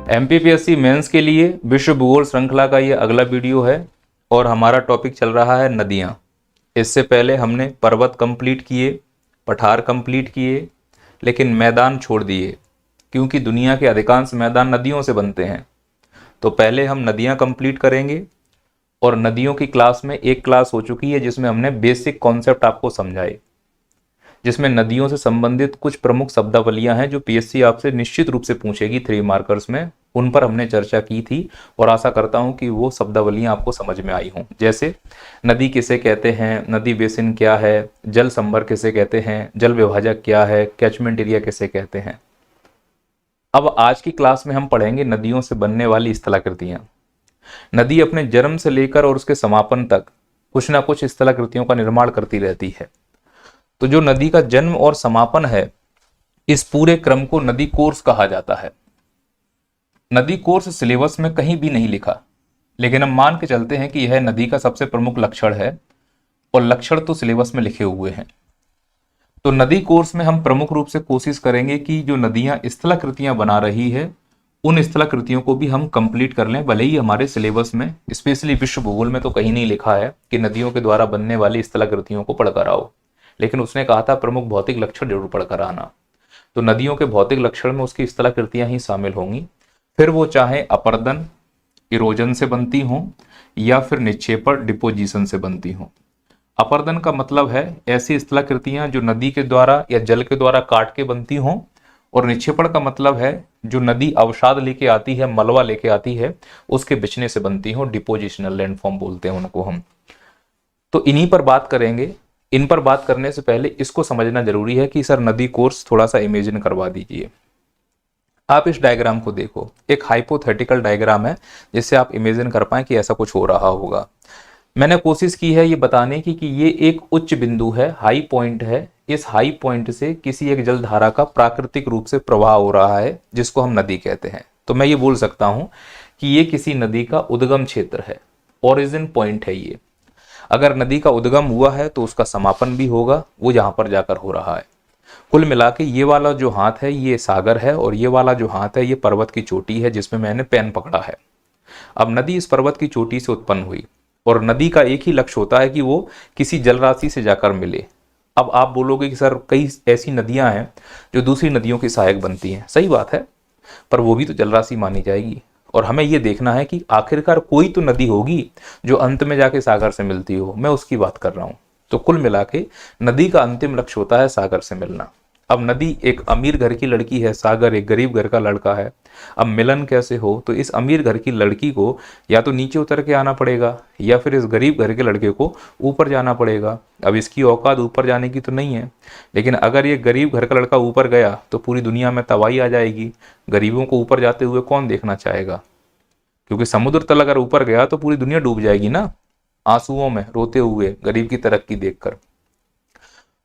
MPPSC mains के लिए विश्व भूगोल श्रृंखला का ये अगला वीडियो है और हमारा टॉपिक चल रहा है नदियाँ। इससे पहले हमने पर्वत कंप्लीट किए, पठार कंप्लीट किए, लेकिन मैदान छोड़ दिए क्योंकि दुनिया के अधिकांश मैदान नदियों से बनते हैं। तो पहले हम नदियाँ कंप्लीट करेंगे और नदियों की क्लास में एक क्लास हो चुकी है जिसमें हमने बेसिक कॉन्सेप्ट आपको समझाए, जिसमें नदियों से संबंधित कुछ प्रमुख शब्दावलियां हैं जो पीएससी आपसे निश्चित रूप से पूछेगी 3 मार्कर्स में। उन पर हमने चर्चा की थी और आशा करता हूं कि वो शब्दावलियां आपको समझ में आई हों। जैसे नदी किसे कहते हैं, नदी बेसिन क्या है, जल संभर किसे कहते हैं, जल विभाजक क्या है, कैचमेंट एरिया किसे कहते हैं। अब आज की क्लास में हम पढ़ेंगे नदियों से बनने वाली स्थलाकृतियां। नदी अपने जन्म से लेकर और उसके समापन तक कुछ ना कुछ स्थलाकृतियों का निर्माण करती रहती है। तो जो नदी का जन्म और समापन है, इस पूरे क्रम को नदी कोर्स कहा जाता है। नदी कोर्स सिलेबस में कहीं भी नहीं लिखा, लेकिन हम मान के चलते हैं कि यह नदी का सबसे प्रमुख लक्षण है और लक्षण तो सिलेबस में लिखे हुए हैं। तो नदी कोर्स में हम प्रमुख रूप से कोशिश करेंगे कि जो नदियां स्थलाकृतियां बना रही है उन स्थलाकृतियों को भी हम कंप्लीट कर लें। भले ही हमारे सिलेबस में स्पेशली विश्व भूगोल में तो कहीं नहीं लिखा है कि नदियों के द्वारा बनने वाली स्थलाकृतियों को पढ़कर आओ, लेकिन उसने कहा था प्रमुख भौतिक लक्षण जरूर पढ़कर आना। तो नदियों के भौतिक लक्षण में उसकी स्थलाकृतियां ही शामिल होंगी, फिर वो चाहे अपर्दन इरोजन से बनती हों या फिर निक्षेपण डिपोजिशन से बनती हों। अपर्दन का मतलब है ऐसी स्थलाकृतियां जो नदी के द्वारा या जल के द्वारा काट के बनती हों, और निक्षेपण का मतलब है जो नदी अवसाद लेके आती है, मलबा लेके आती है, उसके बिछने से बनती हो। डिपोजिशनल लैंडफॉर्म बोलते हैं उनको हम। तो इन्हीं पर बात करेंगे। इन पर बात करने से पहले इसको समझना जरूरी है कि सर नदी कोर्स थोड़ा सा इमेजिन करवा दीजिए। आप इस डायग्राम को देखो, एक हाइपोथेटिकल डायग्राम है जिससे आप इमेजिन कर पाए कि ऐसा कुछ हो रहा होगा। मैंने कोशिश की है ये बताने की कि ये एक उच्च बिंदु है, हाई पॉइंट है। इस हाई पॉइंट से किसी एक जलधारा का प्राकृतिक रूप से प्रवाह हो रहा है जिसको हम नदी कहते हैं। तो मैं ये बोल सकता हूं कि ये किसी नदी का उद्गम क्षेत्र है, ओरिजिन पॉइंट है ये। अगर नदी का उद्गम हुआ है तो उसका समापन भी होगा, वो यहां पर जाकर हो रहा है। कुल मिला के ये वाला जो हाथ है ये सागर है और ये वाला जो हाथ है ये पर्वत की चोटी है जिसमें मैंने पेन पकड़ा है। अब नदी इस पर्वत की चोटी से उत्पन्न हुई और नदी का एक ही लक्ष्य होता है कि वो किसी जलराशि से जाकर मिले। अब आप बोलोगे कि सर कई ऐसी नदियां हैं जो दूसरी नदियों की सहायक बनती हैं। सही बात है, पर वो भी तो जलराशि मानी जाएगी और हमें ये देखना है कि आखिरकार कोई तो नदी होगी जो अंत में जाके सागर से मिलती हो। मैं उसकी बात कर रहा हूं। तो कुल मिला के नदी का अंतिम लक्ष्य होता है सागर से मिलना। अब नदी एक अमीर घर की लड़की है, सागर एक गरीब घर का लड़का है। अब मिलन कैसे हो, तो इस अमीर घर की लड़की को या तो नीचे उतर के आना पड़ेगा या फिर इस गरीब घर के लड़के को ऊपर जाना पड़ेगा। अब इसकी औकात ऊपर जाने की तो नहीं है, लेकिन अगर ये गरीब घर का लड़का ऊपर गया तो पूरी दुनिया में तबाही आ जाएगी। गरीबों को ऊपर जाते हुए कौन देखना चाहेगा, क्योंकि समुद्र तल अगर ऊपर गया तो पूरी दुनिया डूब जाएगी ना, आंसुओं में रोते हुए गरीब की तरक्की देखकर।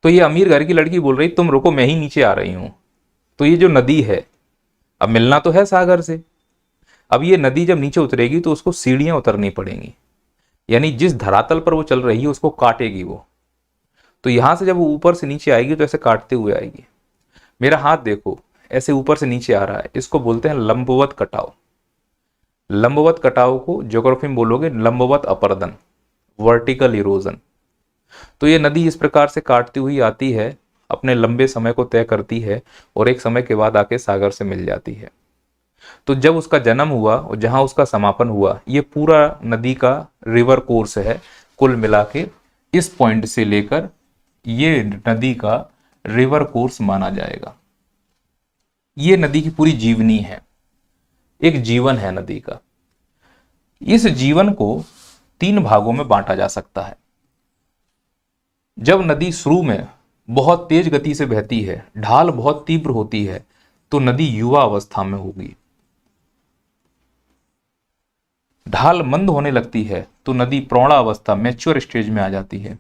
तो ये अमीर घर की लड़की बोल रही तुम रुको, मैं ही नीचे आ रही हूं। तो ये जो नदी है, अब मिलना तो है सागर से। अब ये नदी जब नीचे उतरेगी तो उसको सीढ़ियां उतरनी पड़ेंगी, यानी जिस धरातल पर वो चल रही है उसको काटेगी वो। तो यहां से जब वो ऊपर से नीचे आएगी तो ऐसे काटते हुए आएगी। मेरा हाथ देखो ऐसे ऊपर से नीचे आ रहा है, इसको बोलते हैं लंबवत कटाव। लंबवत कटाव को ज्योग्राफी में बोलोगे लंबवत अपर्दन, वर्टिकल इरोजन। तो ये नदी इस प्रकार से काटती हुई आती है, अपने लंबे समय को तय करती है और एक समय के बाद आके सागर से मिल जाती है। तो जब उसका जन्म हुआ और जहां उसका समापन हुआ, ये पूरा नदी का रिवर कोर्स है। कुल मिला के इस पॉइंट से लेकर ये नदी का रिवर कोर्स माना जाएगा। ये नदी की पूरी जीवनी है, एक जीवन है नदी का। इस जीवन को 3 भागों में बांटा जा सकता है। जब नदी शुरू में बहुत तेज गति से बहती है, ढाल बहुत तीव्र होती है, तो नदी युवा अवस्था में होगी। ढाल मंद होने लगती है तो नदी प्रौढ़ावस्था मैच्योर स्टेज में आ जाती है।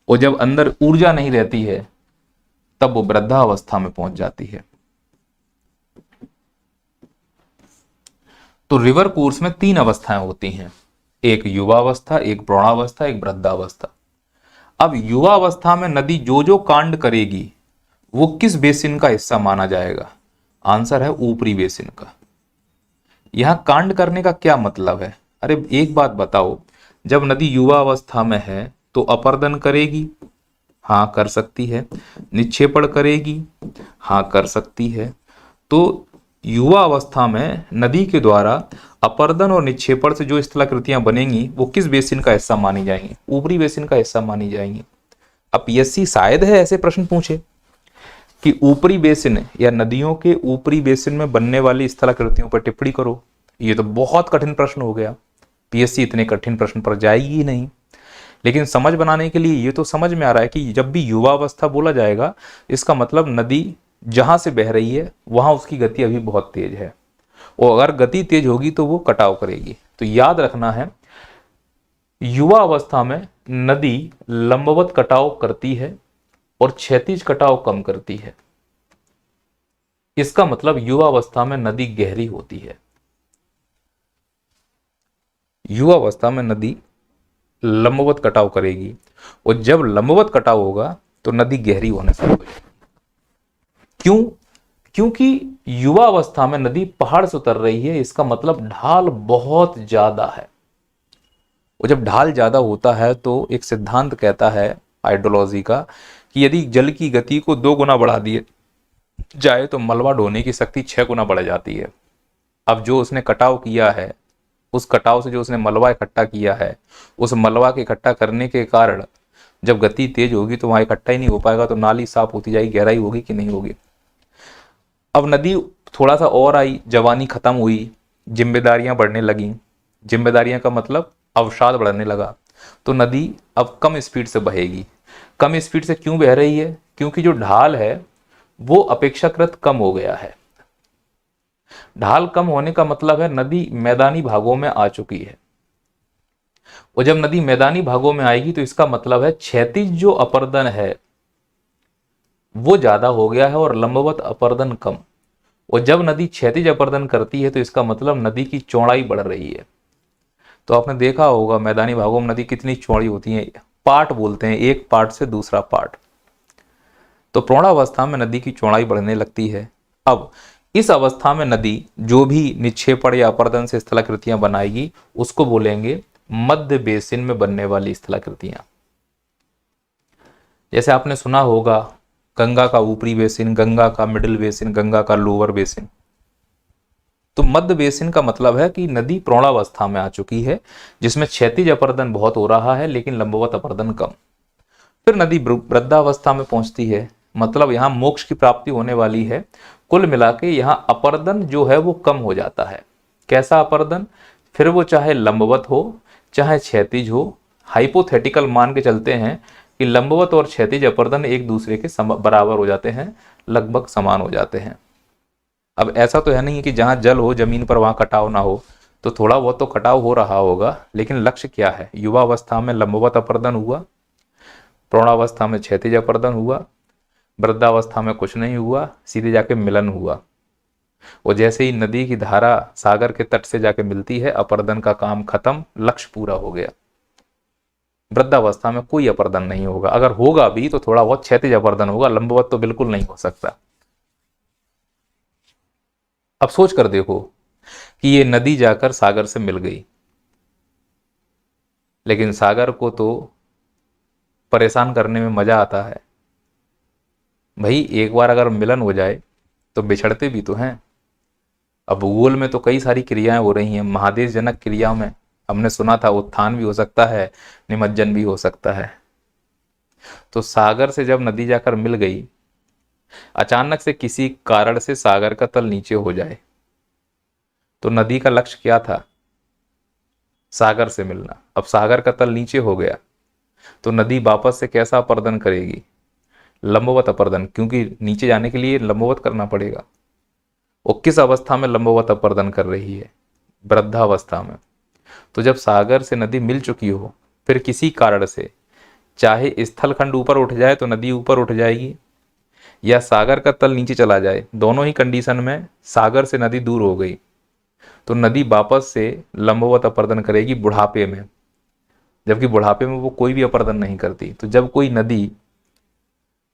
और जब अंदर ऊर्जा नहीं रहती है तब वो वृद्धावस्था में पहुंच जाती है। तो रिवर कोर्स में 3 अवस्थाएं होती हैं, एक युवावस्था, एक प्रौढ़ावस्था, एक वृद्धावस्था। अब युवा अवस्था में नदी जो जो कांड करेगी वो किस बेसिन का हिस्सा माना जाएगा। आंसर है ऊपरी बेसिन का। यहां कांड करने का क्या मतलब है? अरे एक बात बताओ, जब नदी युवा अवस्था में है तो अपर्दन करेगी, हाँ कर सकती है। निक्षेपण करेगी, हाँ कर सकती है। तो युवा अवस्था में नदी के द्वारा अपर्दन और निक्षेपण से जो स्थलाकृतियां बनेंगी वो किस बेसिन का हिस्सा मानी जाएंगी? ऊपरी बेसिन का हिस्सा मानी जाएंगी। अब पीएससी शायद है ऐसे प्रश्न पूछे कि ऊपरी बेसिन या नदियों के ऊपरी बेसिन में बनने वाली स्थलाकृतियों पर टिप्पणी करो। ये तो बहुत कठिन प्रश्न हो गया, पीएससी इतने कठिन प्रश्न पर जाएगी ही नहीं। लेकिन समझ बनाने के लिए ये तो समझ में आ रहा है कि जब भी युवा अवस्था बोला जाएगा, इसका मतलब नदी जहां से बह रही है वहां उसकी गति अभी बहुत तेज है, और अगर गति तेज होगी तो वो कटाव करेगी। तो याद रखना है, युवा अवस्था में नदी लंबवत कटाव करती है और क्षैतिज कटाव कम करती है। इसका मतलब युवा अवस्था में नदी गहरी होती है। युवा अवस्था में नदी लंबवत कटाव करेगी, और जब लंबवत कटाव होगा तो नदी गहरी होने से हो जाएगी। क्यों? क्योंकि युवा अवस्था में नदी पहाड़ से उतर रही है, इसका मतलब ढाल बहुत ज्यादा है। और जब ढाल ज्यादा होता है तो एक सिद्धांत कहता है हाइड्रोलॉजी का कि यदि जल की गति को 2 गुना बढ़ा दिए जाए तो मलबा ढोने की शक्ति 6 गुना बढ़ जाती है। अब जो उसने कटाव किया है, उस कटाव से जो उसने मलबा इकट्ठा किया है, उस मलबा के इकट्ठा करने के कारण जब गति तेज होगी तो वहां इकट्ठा ही नहीं हो पाएगा, तो नाली साफ होती जाएगी, गहराई होगी कि नहीं होगी। अब नदी थोड़ा सा और आई, जवानी खत्म हुई, जिम्मेदारियां बढ़ने लगी। जिम्मेदारियां का मतलब अवसाद बढ़ने लगा, तो नदी अब कम स्पीड से बहेगी। कम स्पीड से क्यों बह रही है? क्योंकि जो ढाल है वो अपेक्षाकृत कम हो गया है। ढाल कम होने का मतलब है नदी मैदानी भागों में आ चुकी है, और जब नदी मैदानी भागों में आएगी तो इसका मतलब है क्षैतिज जो अपर्दन है वो ज्यादा हो गया है और लंबवत अपर्दन कम। और जब नदी क्षैतिज अपर्दन करती है तो इसका मतलब नदी की चौड़ाई बढ़ रही है। तो आपने देखा होगा मैदानी भागों में नदी कितनी चौड़ी होती है, पार्ट बोलते हैं, एक पार्ट से दूसरा पार्ट। तो प्रौढ़ावस्था में नदी की चौड़ाई बढ़ने लगती है। अब इस अवस्था में नदी जो भी निक्षेपण या अपर्दन से स्थलाकृतियां बनाएगी उसको बोलेंगे मध्य बेसिन में बनने वाली स्थलाकृतियां। जैसे आपने सुना होगा गंगा का ऊपरी बेसिन, गंगा का मिडिल बेसिन, गंगा का लोअर बेसिन। तो मध्य बेसिन का मतलब है कि नदी प्रौढ़ावस्था में आ चुकी है, जिसमें क्षैतिज अपर्दन बहुत हो रहा है लेकिन लंबवत अपर्दन कम। फिर नदी वृद्धावस्था में पहुंचती है, मतलब यहां मोक्ष की प्राप्ति होने वाली है। कुल मिला के यहां अपर्दन जो है वो कम हो जाता है। कैसा अपर्दन? फिर वो चाहे लंबवत हो चाहे क्षैतिज हो। हाइपोथेटिकल मान के चलते हैं कि लंबवत और क्षैतिज अपर्दन एक दूसरे के बराबर हो जाते हैं, लगभग समान हो जाते हैं। अब ऐसा तो है नहीं कि जहां जल हो जमीन पर वहां कटाव ना हो, तो थोड़ा बहुत तो कटाव हो रहा होगा, लेकिन लक्ष्य क्या है? युवा अवस्था में लंबवत अपर्दन हुआ, प्रौढ़ावस्था में क्षैतिज अपर्दन हुआ, वृद्धावस्था में कुछ नहीं हुआ, सीधे जाके मिलन हुआ। और जैसे ही नदी की धारा सागर के तट से जाके मिलती है, अपर्दन का काम खत्म, लक्ष्य पूरा हो गया। वृद्धावस्था में कोई अपर्दन नहीं होगा, अगर होगा भी तो थोड़ा बहुत क्षैतिज अपर्दन होगा, लंबवत तो बिल्कुल नहीं हो सकता। अब सोच कर देखो कि ये नदी जाकर सागर से मिल गई, लेकिन सागर को तो परेशान करने में मजा आता है। भाई एक बार अगर मिलन हो जाए तो बिछड़ते भी तो हैं। अब भूगोल में तो कई सारी क्रियाएं हो रही हैं, महादेश जनक क्रिया में हमने सुना था उत्थान भी हो सकता है, निमज्जन भी हो सकता है। तो सागर से जब नदी जाकर मिल गई, अचानक से किसी कारण से सागर का तल नीचे हो जाए, तो नदी का लक्ष्य क्या था? सागर से मिलना। अब सागर का तल नीचे हो गया तो नदी वापस से कैसा अपर्दन करेगी? लंबवत अपर्दन, क्योंकि नीचे जाने के लिए लंबवत करना पड़ेगा। वो किस अवस्था में लंबवत अपर्दन कर रही है? वृद्धावस्था में। तो जब सागर से नदी मिल चुकी हो, फिर किसी कारण से चाहे स्थलखंड ऊपर उठ जाए तो नदी ऊपर उठ जाएगी, या सागर का तल नीचे चला जाए, दोनों ही कंडीशन में सागर से नदी दूर हो गई तो नदी वापस से लंबवत अपर्दन करेगी बुढ़ापे में, जबकि बुढ़ापे में वो कोई भी अपर्दन नहीं करती। तो जब कोई नदी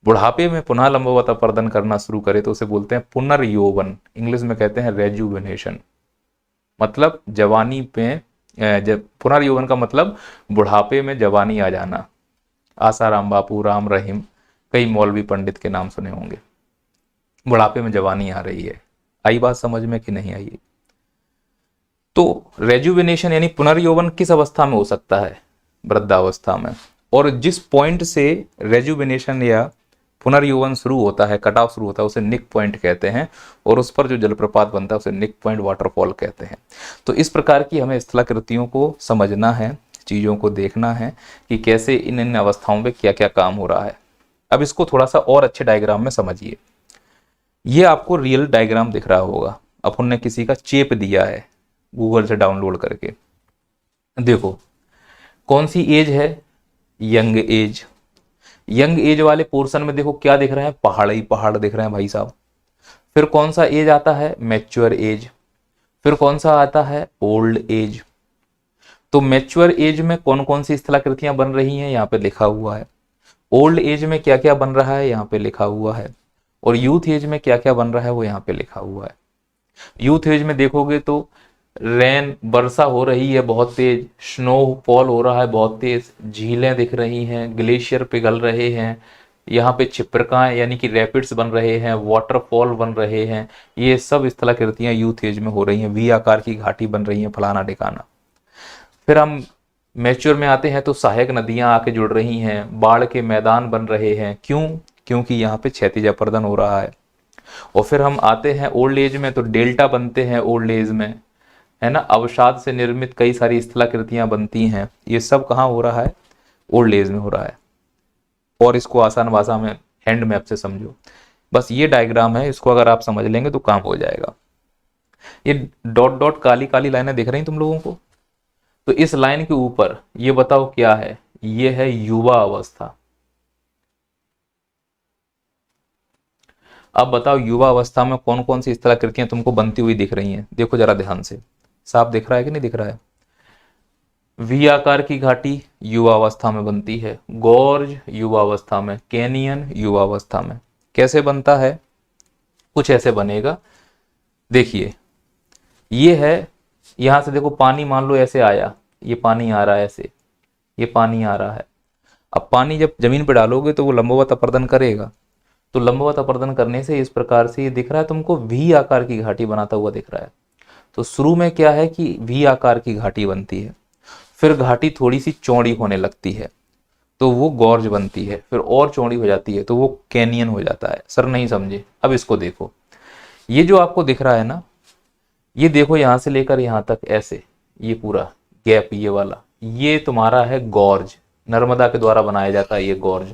बुढ़ापे में पुनः लंबवत अपर्दन करना शुरू करे तो उसे बोलते हैं पुनर्यौवन, इंग्लिश में कहते हैं रेजुविनेशन। मतलब जवानी पे जब पुनर्यौवन का मतलब बुढ़ापे में जवानी आ जाना। आसाराम बापू, राम रहीम, कई मौलवी पंडित के नाम सुने होंगे। बुढ़ापे में जवानी आ रही है। आई बात समझ में कि नहीं आई? तो रेजुविनेशन यानी पुनर्यौवन किस अवस्था में हो सकता है? वृद्धावस्था में। और जिस पॉइंट से रेजुविनेशन या पुनर्यौवन शुरू होता है, कटाव शुरू होता है, उसे निक पॉइंट कहते हैं। और उस पर जो जलप्रपात बनता है उसे निक पॉइंट वाटरफॉल कहते हैं। तो इस प्रकार की हमें स्थलाकृतियों को समझना है, चीज़ों को देखना है कि कैसे इन इन अवस्थाओं में क्या क्या काम हो रहा है। अब इसको थोड़ा सा और अच्छे डायग्राम में समझिए। ये आपको रियल डायग्राम दिख रहा होगा, अपन ने किसी का चेप दिया है गूगल से डाउनलोड करके। देखो कौन सी एज है? Young age. यंग एज वाले पोर्शन में देखो क्या दिख रहा है? पहाड़ ही पहाड़ दिख रहे हैं भाई साहब। फिर कौन सा एज आता है? Mature age. फिर कौन सा आता है? Old age. तो मैच्योर एज में कौन कौन सी स्थलाकृतियां बन रही हैं यहाँ पे लिखा हुआ है। ओल्ड एज में क्या क्या बन रहा है यहाँ पे लिखा हुआ है। और यूथ एज में क्या क्या बन रहा है वो यहाँ पे लिखा हुआ है। यूथ एज में देखोगे तो रेन, वर्षा हो रही है बहुत तेज, स्नो फॉल हो रहा है बहुत तेज, झीलें दिख रही हैं, ग्लेशियर पिघल रहे हैं, यहाँ पे छिपरकाएं यानी कि रैपिड्स बन रहे हैं, वाटरफॉल बन रहे हैं। ये सब स्थलाकृतियां यूथ एज में हो रही हैं। वी आकार की घाटी बन रही है, फलाना ढिकाना। फिर हम मैच्योर में आते हैं तो सहायक नदियां आके जुड़ रही हैं, बाढ़ के मैदान बन रहे हैं। क्यों? क्योंकि यहाँ पे क्षैतिज अपर्दन हो रहा है। और फिर हम आते हैं ओल्ड एज में तो डेल्टा बनते हैं ओल्ड एज में, है ना। अवसाद से निर्मित कई सारी स्थलाकृतियां बनती हैं। ये सब कहाँ हो रहा है? ओल्ड एज में हो रहा है। और इसको आसान भाषा में हैंड मैप से समझो। बस ये डायग्राम है, इसको अगर आप समझ लेंगे तो काम हो जाएगा। ये डॉट डॉट काली काली लाइनें दिख रही तुम लोगों को? तो इस लाइन के ऊपर ये बताओ क्या है? ये है युवा अवस्था। अब बताओ युवा अवस्था में कौन कौन सी स्थलाकृतियां तुमको बनती हुई दिख रही हैं? देखो जरा ध्यान से, साफ दिख रहा है कि नहीं दिख रहा है? वी आकार की घाटी युवावस्था में बनती है, गॉर्ज युवावस्था में, कैनियन युवावस्था में। कैसे बनता है? कुछ ऐसे बनेगा। देखिए ये है, यहां से देखो पानी मान लो ऐसे आया, ये पानी आ रहा है ऐसे, ये पानी आ रहा है। अब पानी जब जमीन पर डालोगे तो वो लंबवत अपर्दन करेगा। तो लंबवत अपर्दन करने से इस प्रकार से ये दिख रहा है तुमको, वी आकार की घाटी बनाता हुआ दिख रहा है। तो शुरू में क्या है कि वी आकार की घाटी बनती है, फिर घाटी थोड़ी सी चौड़ी होने लगती है तो वो गॉर्ज बनती है, फिर और चौड़ी हो जाती है तो वो कैनियन हो जाता है। सर नहीं समझे? अब इसको देखो, ये जो आपको दिख रहा है ना, ये देखो यहां से लेकर यहां तक ऐसे, ये पूरा गैप ये वाला, ये तुम्हारा है गॉर्ज। नर्मदा के द्वारा बनाया जाता है ये गॉर्ज।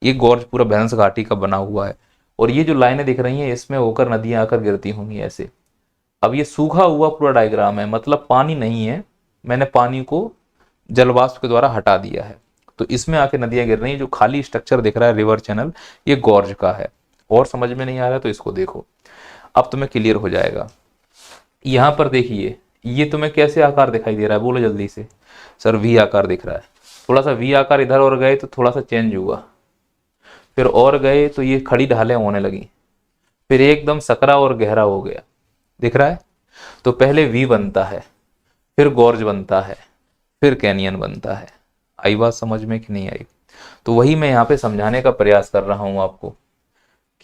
ये गॉर्ज पूरा भैंस घाटी का बना हुआ है। और ये जो लाइनें दिख रही हैं इसमें होकर नदियां आकर गिरती होंगी ऐसे। अब ये सूखा हुआ पूरा डायग्राम है, मतलब पानी नहीं है, मैंने पानी को जलवाष्प के द्वारा हटा दिया है। तो इसमें आके नदियां गिर रही हैं। जो खाली स्ट्रक्चर दिख रहा है रिवर चैनल, ये गॉर्ज का है। और समझ में नहीं आ रहा है तो इसको देखो, अब तुम्हें क्लियर हो जाएगा। यहां पर देखिए, ये तुम्हें कैसे आकार दिखाई दे रहा है? बोलो जल्दी से। सर वी आकार दिख रहा है। थोड़ा सा वी आकार इधर और गए तो थोड़ा सा चेंज हुआ, फिर और गए तो ये खड़ी ढालें होने लगी, फिर एकदम सकरा और गहरा हो गया। दिख रहा है? तो पहले वी बनता है, फिर गॉर्ज बनता है, फिर कैनियन बनता है। आई बात समझ में कि नहीं आई? तो वही मैं यहाँ पे समझाने का प्रयास कर रहा हूँ आपको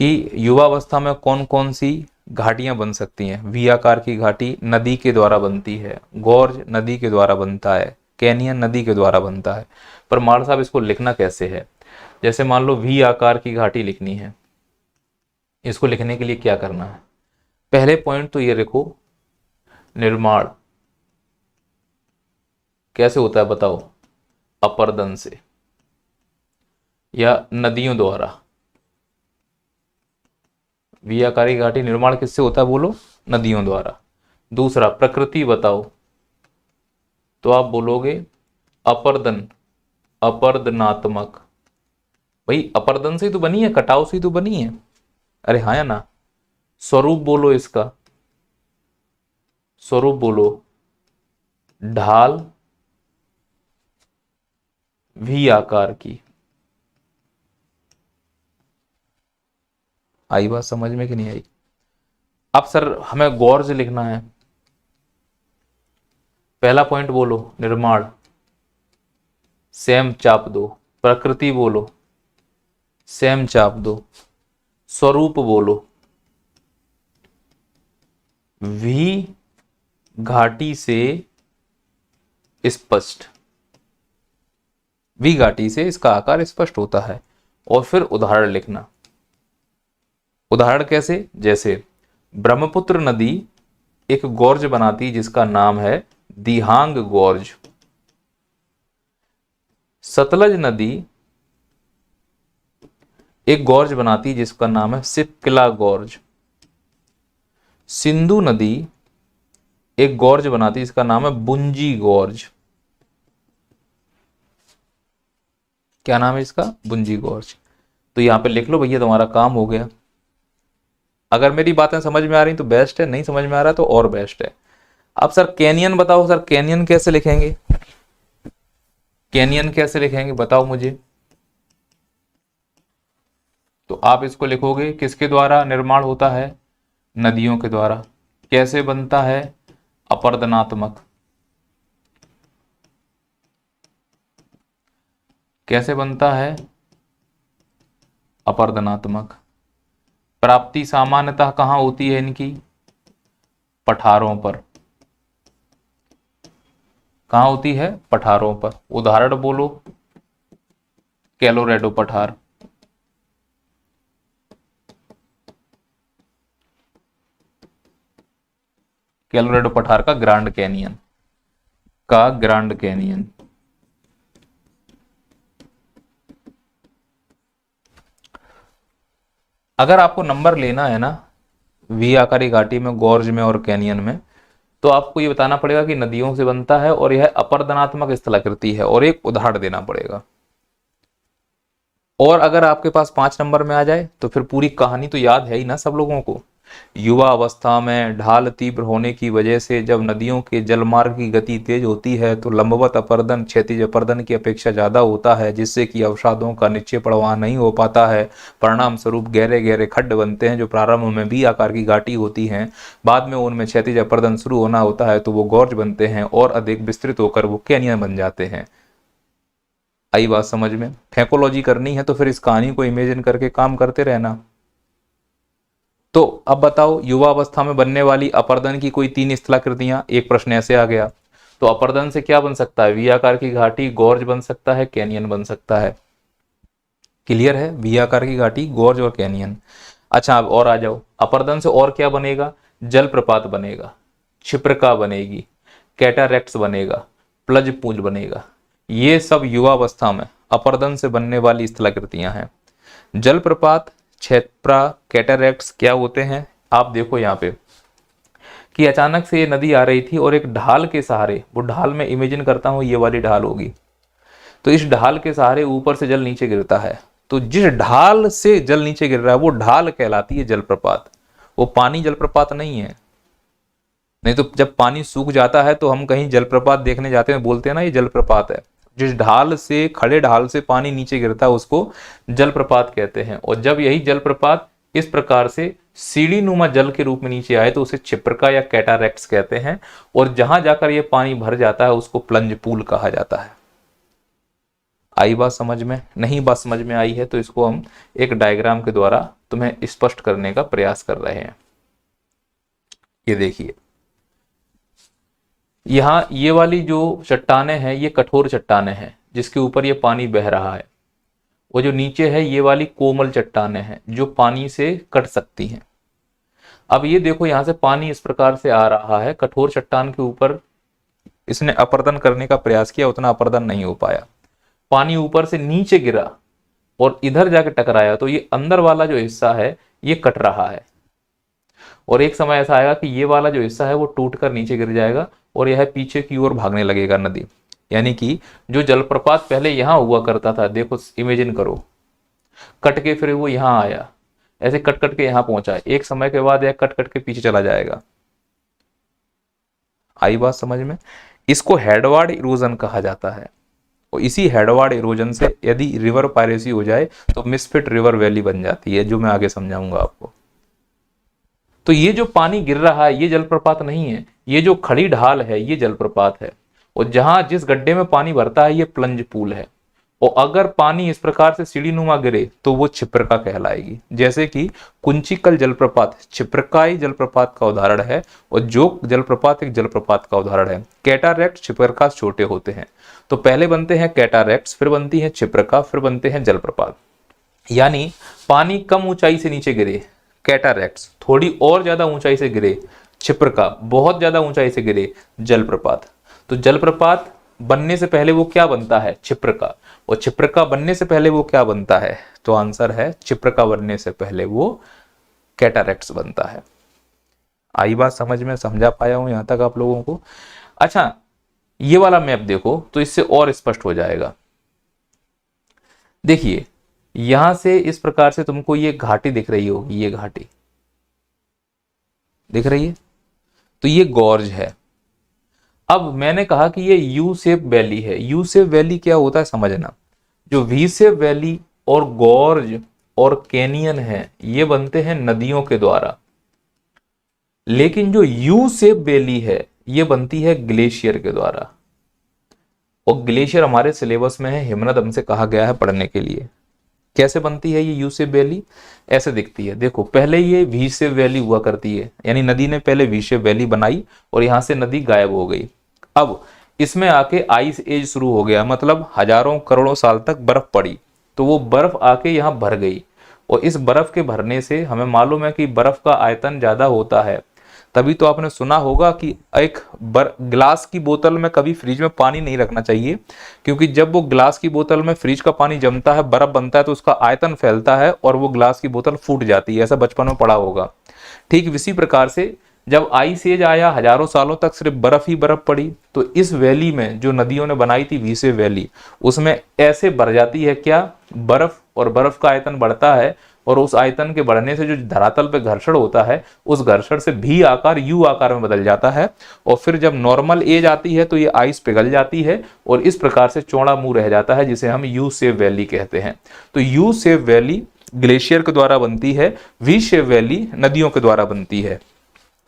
कि युवावस्था में कौन कौन सी घाटियां बन सकती हैं। वी आकार की घाटी नदी के द्वारा बनती है, गॉर्ज नदी के द्वारा बनता है, कैनियन नदी के द्वारा बनता है। पर मार साहब इसको लिखना कैसे है? जैसे मान लो वी आकार की घाटी लिखनी है, इसको लिखने के लिए क्या करना है? पहले पॉइंट तो ये देखो, निर्माण कैसे होता है बताओ? अपर्दन से या नदियों द्वारा। वी आकारी घाटी निर्माण किससे होता है बोलो? नदियों द्वारा। दूसरा प्रकृति बताओ, तो आप बोलोगे अपर्दन, अपर्दनात्मक। भाई अपर्दन से ही तो बनी है, कटाव से ही तो बनी है। अरे हाँ या ना? स्वरूप बोलो इसका, स्वरूप बोलो ढाल वी आकार की। आई बात समझ में कि नहीं आई? अब सर हमें गौर्ज लिखना है। पहला पॉइंट बोलो निर्माण, सेम चाप दो। प्रकृति बोलो, सेम चाप दो। स्वरूप बोलो, वी घाटी से स्पष्ट, वी घाटी से इसका आकार स्पष्ट होता है। और फिर उदाहरण लिखना। उदाहरण कैसे? जैसे ब्रह्मपुत्र नदी एक गौर्ज बनाती जिसका नाम है दिहांग गौर्ज। सतलज नदी एक गौर्ज बनाती जिसका नाम है सिपकिला गौर्ज। सिंधु नदी एक गौर्ज बनाती जिसका नाम है बुंजी गौर्ज। क्या नाम है इसका? बुंजी गौर्ज। तो यहां पे लिख लो भैया, तुम्हारा काम हो गया। अगर मेरी बातें समझ में आ रही तो बेस्ट है, नहीं समझ में आ रहा तो और बेस्ट है। अब सर कैनियन बताओ, सर कैनियन कैसे लिखेंगे? कैनियन कैसे लिखेंगे बताओ मुझे। तो आप इसको लिखोगे किसके द्वारा निर्माण होता है? नदियों के द्वारा। कैसे बनता है? अपरदनात्मक। कैसे बनता है? अपरदनात्मक। प्राप्ति सामान्यतः कहां होती है इनकी? पठारों पर। कहां होती है? पठारों पर। उदाहरण बोलो, कैलोरेडो पठार। कैलोरेडो पठार का ग्रांड कैनियन, का ग्रांड कैनियन। अगर आपको नंबर लेना है ना वी आकारी घाटी में, गॉर्ज में और कैनियन में, तो आपको ये बताना पड़ेगा कि नदियों से बनता है और यह अपरदनात्मक स्थलाकृति है, और एक उदाहरण देना पड़ेगा। और अगर आपके पास 5 नंबर में आ जाए तो फिर पूरी कहानी तो याद है ही ना सब लोगों को। युवा अवस्था में ढाल तीव्र होने की वजह से जब नदियों के जलमार्ग की गति तेज होती है तो लंबवत अपरदन क्षैतिज अपरदन की अपेक्षा ज्यादा होता है, जिससे कि अवसादों का निश्चय प्रवाह नहीं हो पाता है। परिणाम स्वरूप गहरे गहरे खड्ड बनते हैं जो प्रारंभ में भी आकार की घाटी होती हैं, बाद में उनमें क्षैतिज अपरदन शुरू होना होता है तो वो गॉर्ज बनते हैं और अधिक विस्तृत होकर वो कैनियन बन जाते हैं। आई बात समझ में? फैकोलॉजी करनी है तो फिर इस कहानी को इमेजिन करके काम करते रहना। तो अब बताओ, युवा अवस्था में बनने वाली अपरदन की कोई 3 स्थलाकृतियां। एक प्रश्न ऐसे आ गया, तो अपरदन से क्या बन सकता है? वी आकार की घाटी, गॉर्ज बन सकता है, कैनियन बन सकता है। क्लियर है? वी आकार की घाटी, गॉर्ज और कैनियन। अच्छा अब और आ जाओ, अपरदन से और क्या बनेगा? जलप्रपात बनेगा, क्षिप्रका बनेगी, कैटारेक्ट्स बनेगा, प्लज पुंज बनेगा। ये सब युवा अवस्था में अपरदन से बनने वाली स्थलाकृतियां हैं। जलप्रपात, क्षिप्रा, कैटारेक्ट्स क्या होते हैं? आप देखो यहाँ पे कि अचानक से ये नदी आ रही थी और एक ढाल के सहारे, वो ढाल में इमेजिन करता हूं ये वाली ढाल होगी, तो इस ढाल के सहारे ऊपर से जल नीचे गिरता है। तो जिस ढाल से जल नीचे गिर रहा है वो ढाल कहलाती है जलप्रपात, वो पानी जलप्रपात नहीं है। नहीं तो जब पानी सूख जाता है तो हम कहीं जलप्रपात देखने जाते हैं, बोलते हैं ना ये जलप्रपात है। जिस ढाल से, खड़े ढाल से पानी नीचे गिरता है उसको जलप्रपात कहते हैं। और जब यही जलप्रपात इस प्रकार से सीढ़ी नुमा जल के रूप में नीचे आए तो उसे क्षिप्रका या कैटारेक्ट्स कहते हैं। और जहां जाकर ये पानी भर जाता है उसको प्लंज पूल कहा जाता है। आई बात समझ में? नहीं बात समझ में आई है तो इसको हम एक डायग्राम के द्वारा तुम्हें स्पष्ट करने का प्रयास कर रहे हैं। ये देखिए, यहां ये वाली जो चट्टानें हैं ये कठोर चट्टानें हैं जिसके ऊपर ये पानी बह रहा है। वो जो नीचे है ये वाली कोमल चट्टानें हैं जो पानी से कट सकती हैं। अब ये देखो, यहां से पानी इस प्रकार से आ रहा है, कठोर चट्टान के ऊपर इसने अपरदन करने का प्रयास किया, उतना अपरदन नहीं हो पाया। पानी ऊपर से नीचे गिरा और इधर जाके टकराया तो ये अंदर वाला जो हिस्सा है ये कट रहा है। और एक समय ऐसा आएगा कि ये वाला जो हिस्सा है वो टूटकर नीचे गिर जाएगा और यह पीछे की ओर भागने लगेगा नदी। यानी कि जो जलप्रपात पहले यहां हुआ करता था, देखो इमेजिन करो, कट के फिर वो यहां आया, ऐसे कट कट के यहां पहुंचा, एक समय के बाद यह कट कट के पीछे चला जाएगा। आई बात समझ में? इसको हेडवार्ड इरोजन कहा जाता है। और इसी हेडवार्ड इरोजन से यदि रिवर पायरेसी हो जाए तो मिसफिट रिवर वैली बन जाती है, जो मैं आगे समझाऊंगा आपको। तो ये जो पानी गिर रहा है ये जलप्रपात नहीं है, ये जो खड़ी ढाल है ये जलप्रपात है। और जहां जिस गड्ढे में पानी भरता है ये प्लंज पूल है। और अगर पानी इस प्रकार से सीढ़ी नुमा गिरे तो वो छिप्रका कहलाएगी। जैसे कि कुंचिकल जलप्रपात छिप्रकाई जलप्रपात का उदाहरण है, और जोग जलप्रपात एक जलप्रपात का उदाहरण है। कैटारैक्ट छिप्रका छोटे होते हैं, तो पहले बनते हैं कैटारैक्ट्स, फिर बनती है छिप्रका, फिर बनते हैं जलप्रपात। यानी पानी कम ऊंचाई से नीचे गिरे कैटारैक्ट्स, थोड़ी और ज्यादा ऊंचाई से गिरे छिप्रका, बहुत ज्यादा ऊंचाई से गिरे जलप्रपात। तो जलप्रपात बनने से पहले वो क्या बनता है? छिप्रका। और छिप्रका बनने से पहले वो क्या बनता है? तो आंसर है छिप्रका बनने से पहले वो कैटारैक्ट्स बनता है। आई बात समझ में? समझा पाया हूं यहां तक आप लोगों को? अच्छा, ये वाला मैप देखो तो इससे और स्पष्ट हो जाएगा। देखिए यहां से इस प्रकार से तुमको ये घाटी दिख रही होगी, ये घाटी दिख रही है, तो ये गॉर्ज है। अब मैंने कहा कि ये यू शेप वैली है। यू शेप वैली क्या होता है समझना। जो वी शेप वैली और गॉर्ज और कैनियन है ये बनते हैं नदियों के द्वारा, लेकिन जो यू शेप वैली है ये बनती है ग्लेशियर के द्वारा। और ग्लेशियर हमारे सिलेबस में है, हिमनद हमसे कहा गया है पढ़ने के लिए। कैसे बनती है ये यू शेप वैली? ऐसे दिखती है, देखो पहले ये वी शेप वैली हुआ करती है, यानी नदी ने पहले वी शेप वैली बनाई और यहां से नदी गायब हो गई। अब इसमें आके आइस एज शुरू हो गया, मतलब हजारों करोड़ों साल तक बर्फ पड़ी, तो वो बर्फ आके यहाँ भर गई। और इस बर्फ के भरने से हमें मालूम है कि बर्फ का आयतन ज्यादा होता है। तभी तो आपने सुना होगा कि एक ग्लास की बोतल में कभी फ्रिज में पानी नहीं रखना चाहिए, क्योंकि जब वो ग्लास की बोतल में फ्रिज का पानी जमता है, बर्फ बनता है, तो उसका आयतन फैलता है और वो ग्लास की बोतल फूट जाती है। ऐसा बचपन में पढ़ा होगा। ठीक इसी प्रकार से जब आइस एज आया, हजारों सालों तक सिर्फ बर्फ ही बर्फ पड़ी, तो इस वैली में जो नदियों ने बनाई थी वी शेप वैली, उसमें ऐसे भर जाती है क्या? बर्फ, और बर्फ का आयतन बढ़ता है, और उस आयतन के बढ़ने से जो धरातल पे घर्षण होता है, उस घर्षण से भी आकार यू आकार में बदल जाता है। और फिर जब नॉर्मल एज आती है तो ये आइस पिघल जाती है और इस प्रकार से चौड़ा मुंह रह जाता है, जिसे हम यू शेप वैली कहते हैं। तो यू शेप वैली ग्लेशियर के द्वारा बनती है, वी शेप वैली नदियों के द्वारा बनती है।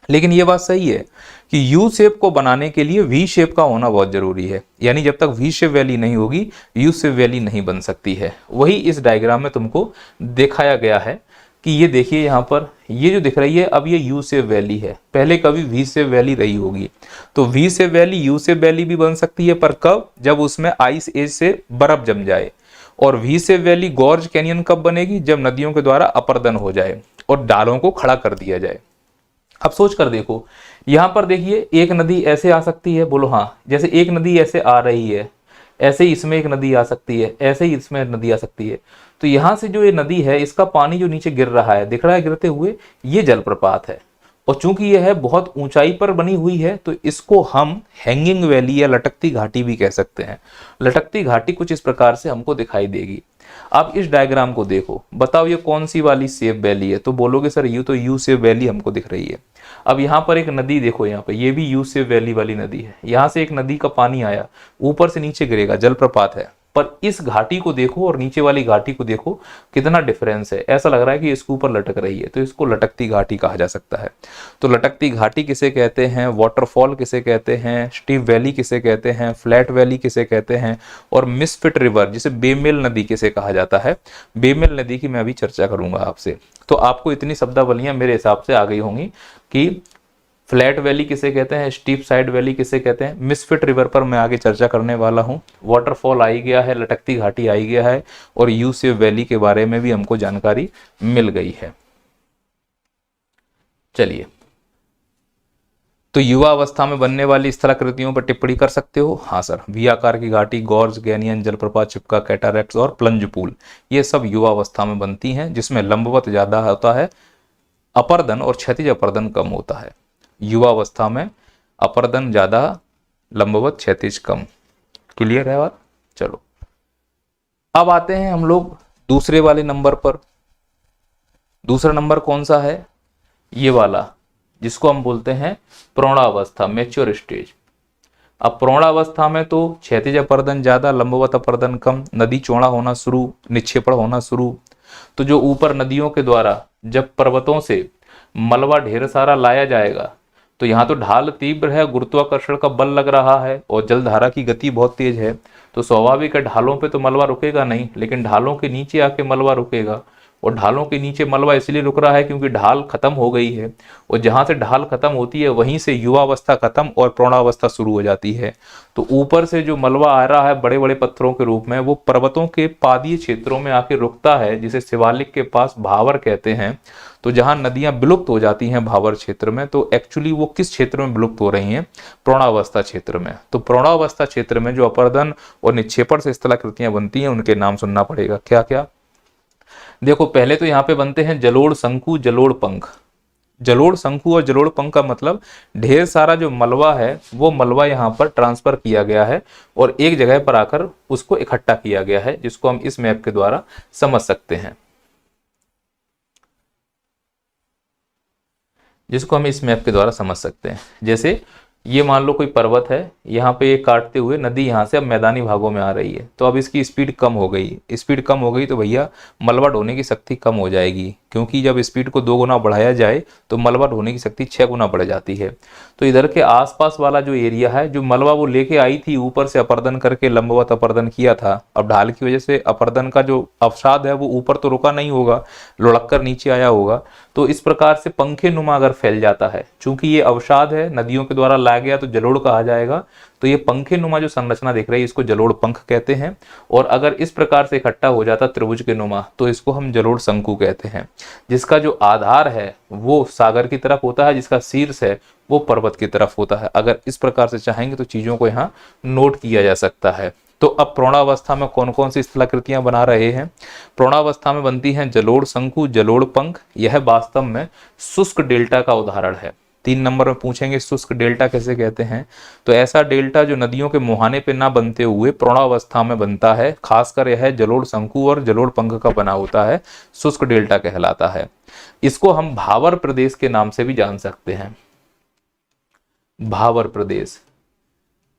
लेकिन ये बात सही है कि यू शेप को बनाने के लिए वी शेप का होना बहुत जरूरी है, यानी जब तक वी शेप वैली नहीं होगी यू शेप वैली नहीं बन सकती है। वही इस डायग्राम में तुमको दिखाया गया है कि ये देखिए यहाँ पर ये जो दिख रही है, अब ये यू शेप वैली है, पहले कभी वी शेप वैली रही होगी। तो V shape valley U shape valley भी बन सकती है, पर कब? जब उसमें आइस एज से बर्फ जम जाए। और V shape valley gorge canyon कब बनेगी? जब नदियों के द्वारा अपर्दन हो जाए और डालों को खड़ा कर दिया जाए। अब सोच कर देखो, यहां पर देखिए एक नदी ऐसे आ सकती है, बोलो हाँ, जैसे एक नदी ऐसे आ रही है, ऐसे ही इसमें एक नदी आ सकती है, ऐसे ही इसमें नदी आ सकती है। तो यहां से जो ये नदी है, इसका पानी जो नीचे गिर रहा है, दिख रहा है गिरते हुए, ये जलप्रपात है। और चूंकि यह है बहुत ऊंचाई पर बनी हुई है, तो इसको हम हैंगिंग वैली या लटकती घाटी भी कह सकते हैं। लटकती घाटी कुछ इस प्रकार से हमको दिखाई देगी। आप इस डायग्राम को देखो, बताओ ये कौन सी वाली शेप वैली है? तो बोलोगे सर यू तो यू शेप वैली हमको दिख रही है। अब यहाँ पर एक नदी देखो, यहाँ पे ये भी यू शेप वैली वाली नदी है। यहाँ से एक नदी का पानी आया, ऊपर से नीचे गिरेगा, जलप्रपात है। पर इस घाटी को देखो और नीचे वाली घाटी को देखो, कितना डिफरेंस है। ऐसा लग रहा है कि इसके ऊपर लटक रही है, तो इसको लटकती घाटी कहा जा सकता है। तो लटकती घाटी किसे कहते हैं? वाटरफॉल किसे कहते हैं? स्टीप वैली किसे कहते हैं? फ्लैट वैली किसे कहते हैं? और मिसफिट रिवर जिसे बेमेल नदी किसे कहा जाता है? बेमेल नदी की मैं अभी चर्चा करूंगा आपसे। तो आपको इतनी शब्दावलियां मेरे हिसाब से आ गई होंगी कि फ्लैट वैली किसे कहते हैं, स्टीप साइड वैली किसे कहते हैं। मिसफिट रिवर पर मैं आगे चर्चा करने वाला हूं। वाटरफॉल आई गया है, लटकती घाटी आई गया है, और यू शेप वैली के बारे में भी हमको जानकारी मिल गई है। चलिए, तो युवा अवस्था में बनने वाली स्थलाकृतियों पर टिप्पणी कर सकते हो? हाँ सर, वी आकार की घाटी, गॉर्ज, कैनियन, जलप्रपात, छिपका, कैटारैक्ट्स और प्लंज पूल, ये सब युवा अवस्था में बनती हैं, जिसमें लंबवत ज्यादा होता है, अपर्दन और क्षैतिज अपर्दन कम होता है। युवा अवस्था में अपर्दन ज्यादा, लंबवत क्षैतिज कम। क्लियर है बात? चलो, अब आते हैं हम लोग दूसरे वाले नंबर पर। दूसरा नंबर कौन सा है? ये वाला, जिसको हम बोलते हैं प्रौढ़ावस्था, मैच्योर स्टेज। अब प्रौढ़ावस्था में तो क्षैतिज अपरदन ज्यादा, लंबवत अपरदन कम, नदी चौड़ा होना शुरू, निक्षेपण होना शुरू। तो जो ऊपर नदियों के द्वारा जब पर्वतों से मलबा ढेर सारा लाया जाएगा तो यहाँ तो ढाल तीव्र है, गुरुत्वाकर्षण का बल लग रहा है और जलधारा की गति बहुत तेज है, तो स्वाभाविक है ढालों पे तो मलबा रुकेगा नहीं, लेकिन ढालों के नीचे आके मलबा रुकेगा। और ढालों के नीचे मलबा इसलिए रुक रहा है क्योंकि ढाल खत्म हो गई है, और जहां से ढाल खत्म होती है वहीं से युवावस्था खत्म और प्रौढ़ावस्था शुरू हो जाती है। तो ऊपर से जो मलबा आ रहा है बड़े बड़े पत्थरों के रूप में, वो पर्वतों के पादीय क्षेत्रों में आके रुकता है, जिसे शिवालिक के पास भावर कहते हैं। तो जहां नदियां विलुप्त हो जाती हैं भावर क्षेत्र में, तो एक्चुअली वो किस क्षेत्र में विलुप्त हो रही हैं? प्रौढ़ावस्था क्षेत्र में। तो प्रौढ़ावस्था क्षेत्र में जो अपरदन और निक्षेपण से स्थलाकृतियां बनती हैं उनके नाम सुनना पड़ेगा। क्या क्या? देखो पहले तो यहाँ पे बनते हैं जलोढ़ शंकु, जलोढ़ पंख। जलोढ़ शंकु और जलोढ़ पंख का मतलब ढेर सारा जो मलबा है वो मलबा यहाँ पर ट्रांसफर किया गया है और एक जगह पर आकर उसको इकट्ठा किया गया है, जिसको हम इस मैप के द्वारा समझ सकते हैं। जैसे ये मान लो कोई पर्वत है, यहाँ पे ये काटते हुए नदी यहाँ से अब मैदानी भागों में आ रही है, तो अब इसकी स्पीड कम हो गई। स्पीड कम हो गई तो भैया मलबा ढोने की शक्ति कम हो जाएगी, क्योंकि जब स्पीड को 2 गुना बढ़ाया जाए तो मलबा ढोने की शक्ति 6 गुना बढ़ जाती है। तो इधर के आसपास वाला जो एरिया है, जो मलबा वो लेके आई थी ऊपर से अपरदन करके लंबवत अपरदन किया था, अब ढाल की वजह से अपरदन का जो अवसाद है वो ऊपर तो रुका नहीं होगा, लुढ़क कर नीचे आया होगा। तो इस प्रकार से पंखे नुमा अगर फैल जाता है, चूंकि ये अवसाद है नदियों के द्वारा लाया गया तो जलोढ़ कहा जाएगा, तो ये पंखे नुमा जो संरचना दिख रही है इसको जलोढ़ पंख कहते हैं। और अगर इस प्रकार से इकट्ठा हो जाता त्रिभुज के नुमा तो इसको हम जलोढ़ शंकु कहते हैं, जिसका जो आधार है वो सागर की तरफ होता है, जिसका शीर्ष है वो पर्वत की तरफ होता है। अगर इस प्रकार से चाहेंगे तो चीजों को यहाँ नोट किया जा सकता है। तो अब प्रौढ़ावस्था में कौन कौन सी स्थलाकृतियां बना रहे हैं? प्रौढ़ावस्था में बनती हैं जलोढ़ शंकु, जलोढ़ पंख। यह वास्तव में शुष्क डेल्टा का उदाहरण है। 3 नंबर में पूछेंगे शुष्क डेल्टा कैसे कहते हैं, तो ऐसा डेल्टा जो नदियों के मुहाने पे ना बनते हुए प्रौढ़ावस्था में बनता है, खासकर यह जलोढ़ शंकु और जलोढ़ पंख का बना होता है, शुष्क डेल्टा कहलाता है। इसको हम भावर प्रदेश के नाम से भी जान सकते हैं, भावर प्रदेश।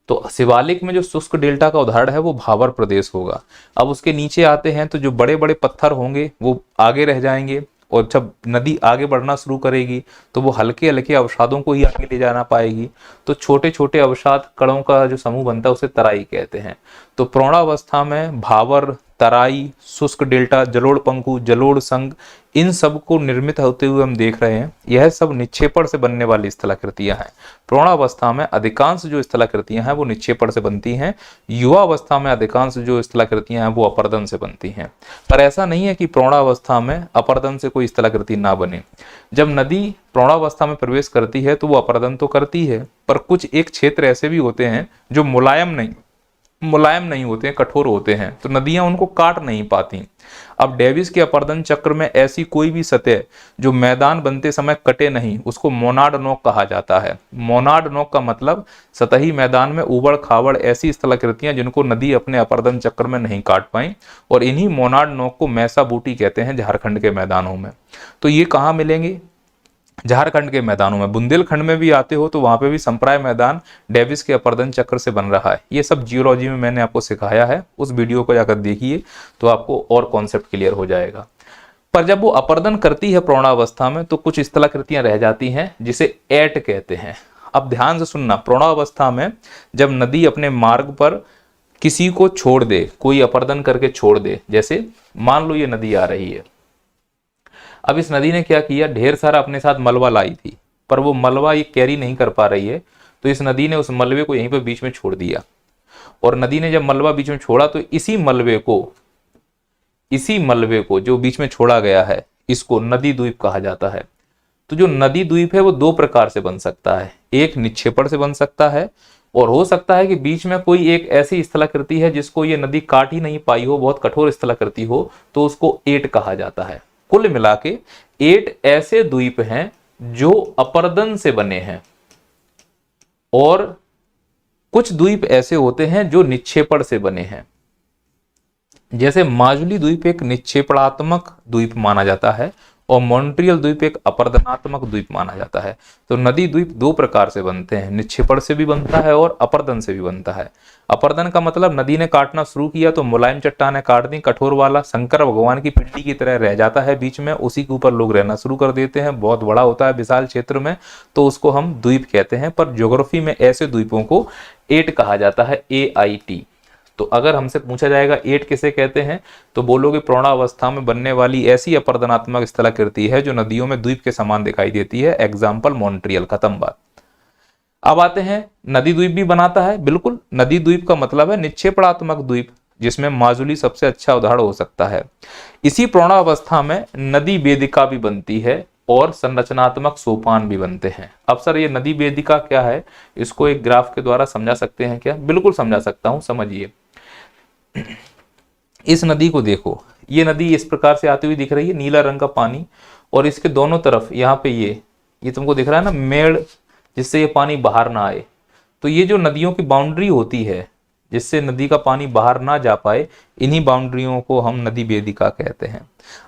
तो शिवालिक में जो शुष्क डेल्टा का उदाहरण है वो भावर प्रदेश होगा। अब उसके नीचे आते हैं तो जो बड़े बड़े पत्थर होंगे वो आगे रह जाएंगे, और जब नदी आगे बढ़ना शुरू करेगी तो वो हल्के हल्के अवसादों को ही आगे ले जाना पाएगी। तो छोटे छोटे अवसाद कणों का जो समूह बनता है उसे तराई कहते हैं। तो प्रौढ़ावस्था में भावर, तराई, शुष्क डेल्टा, जलोढ़ पंखु, जलोढ़ संघ, इन सब को निर्मित होते हुए हम देख रहे हैं। यह सब निक्षेपण से बनने वाली स्थलाकृतियां हैं। प्रौढ़ावस्था में अधिकांश जो स्थलाकृतियां हैं वो निक्षेपण से बनती हैं, युवावस्था में अधिकांश जो स्थलाकृतियां हैं वो अपरदन से बनती हैं। पर ऐसा नहीं है कि प्रौढ़ावस्था में अपरदन से कोई स्थलाकृति ना बने। जब नदी प्रौढ़ावस्था में प्रवेश करती है तो वो अपरदन तो करती है, पर कुछ एक क्षेत्र ऐसे भी होते हैं जो मुलायम नहीं होते हैं, कठोर होते हैं, तो नदियां उनको काट नहीं पाती। अब डेविस के अपरदन चक्र में ऐसी कोई भी सतह जो मैदान बनते समय कटे नहीं, उसको मोनाड नोक कहा जाता है। मोनाड नोक का मतलब सतही मैदान में उबड़ खाबड़ ऐसी स्थलाकृतियां जिनको नदी अपने अपरदन चक्र में नहीं काट पाई, और इन्हीं मोनाड नोक को मैसा बूटी कहते हैं झारखंड के मैदानों में। तो ये कहाँ मिलेंगे? झारखंड के मैदानों में। बुंदेलखंड में भी आते हो तो वहां पे भी संप्राय मैदान डेविस के अपरदन चक्र से बन रहा है। ये सब जियोलॉजी में मैंने आपको सिखाया है, उस वीडियो को जाकर देखिए तो आपको और कॉन्सेप्ट क्लियर हो जाएगा। पर जब वो अपरदन करती है प्रौढ़ावस्था में तो कुछ स्थलाकृतियां रह जाती हैं जिसे ऐट कहते हैं। अब ध्यान से सुनना, प्रौढ़ावस्था में जब नदी अपने मार्ग पर किसी को छोड़ दे, कोई अपरदन करके छोड़ दे, जैसे मान लो ये नदी आ रही है, अब इस नदी ने क्या किया, ढेर सारा अपने साथ मलबा लाई थी, पर वो मलबा ये कैरी नहीं कर पा रही है, तो इस नदी ने उस मलबे को यहीं पे बीच में छोड़ दिया। और नदी ने जब मलबा बीच में छोड़ा तो इसी मलबे को जो बीच में छोड़ा गया है, इसको नदी द्वीप कहा जाता है। तो जो नदी द्वीप है वो 2 प्रकार से बन सकता है, एक निक्षेपण से बन सकता है, और हो सकता है कि बीच में कोई एक ऐसी स्थलाकृति है जिसको ये नदी काट ही नहीं पाई हो, बहुत कठोर स्थलाकृति हो, तो उसको ऐट कहा जाता है। कुल मिला के 8 ऐसे द्वीप हैं जो अपरदन से बने हैं, और कुछ द्वीप ऐसे होते हैं जो निक्षेपण से बने हैं। जैसे माजुली द्वीप एक निक्षेपणात्मक द्वीप माना जाता है, और मॉन्ट्रियल द्वीप एक अपरदनात्मक द्वीप माना जाता है। तो नदी द्वीप दो प्रकार से बनते हैं, निक्षेपण से भी बनता है और अपर्दन से भी बनता है। अपर्दन का मतलब नदी ने काटना शुरू किया तो मुलायम चट्टाने काट दी, कठोर वाला शंकर भगवान की पिंडी की तरह रह जाता है बीच में, उसी के ऊपर लोग रहना शुरू कर देते हैं, बहुत बड़ा होता है विशाल क्षेत्र में, तो उसको हम द्वीप कहते हैं। पर ज्योग्राफी में ऐसे द्वीपों को एट कहा जाता है, AIT। तो अगर हमसे पूछा जाएगा एट किसे कहते हैं, तो बोलोगे प्रौढ़ावस्था में बनने वाली ऐसी अपरदनात्मक स्थलाकृति है जो नदियों में द्वीप के समान दिखाई देती है। एग्जाम्पल मॉन्ट्रियल, खत्म बात। अब आते हैं, नदी द्वीप भी बनाता है, बिल्कुल। नदी द्वीप का मतलब है निक्षेपणात्मक द्वीप, जिसमें माजुली सबसे अच्छा उदाहरण हो सकता है। इसी प्रौढ़ावस्था में नदी वेदिका भी बनती है और संरचनात्मक सोपान भी बनते हैं। अब सर ये नदी वेदिका क्या है, इसको एक ग्राफ के द्वारा समझा सकते हैं क्या? बिल्कुल समझा सकता हूं, समझिए। इस नदी को देखो, ये नदी इस प्रकार से आती हुई दिख रही है, नीला रंग का पानी, और इसके दोनों तरफ यहाँ पे ये तुमको दिख रहा है ना मेड़, जिससे ये पानी बाहर ना आए। तो ये जो नदियों की बाउंड्री होती है जिससे नदी का पानी बाहर ना जा पाए, इन्हीं बाउंड्रियों को हम नदी वेदिका कहते हैं।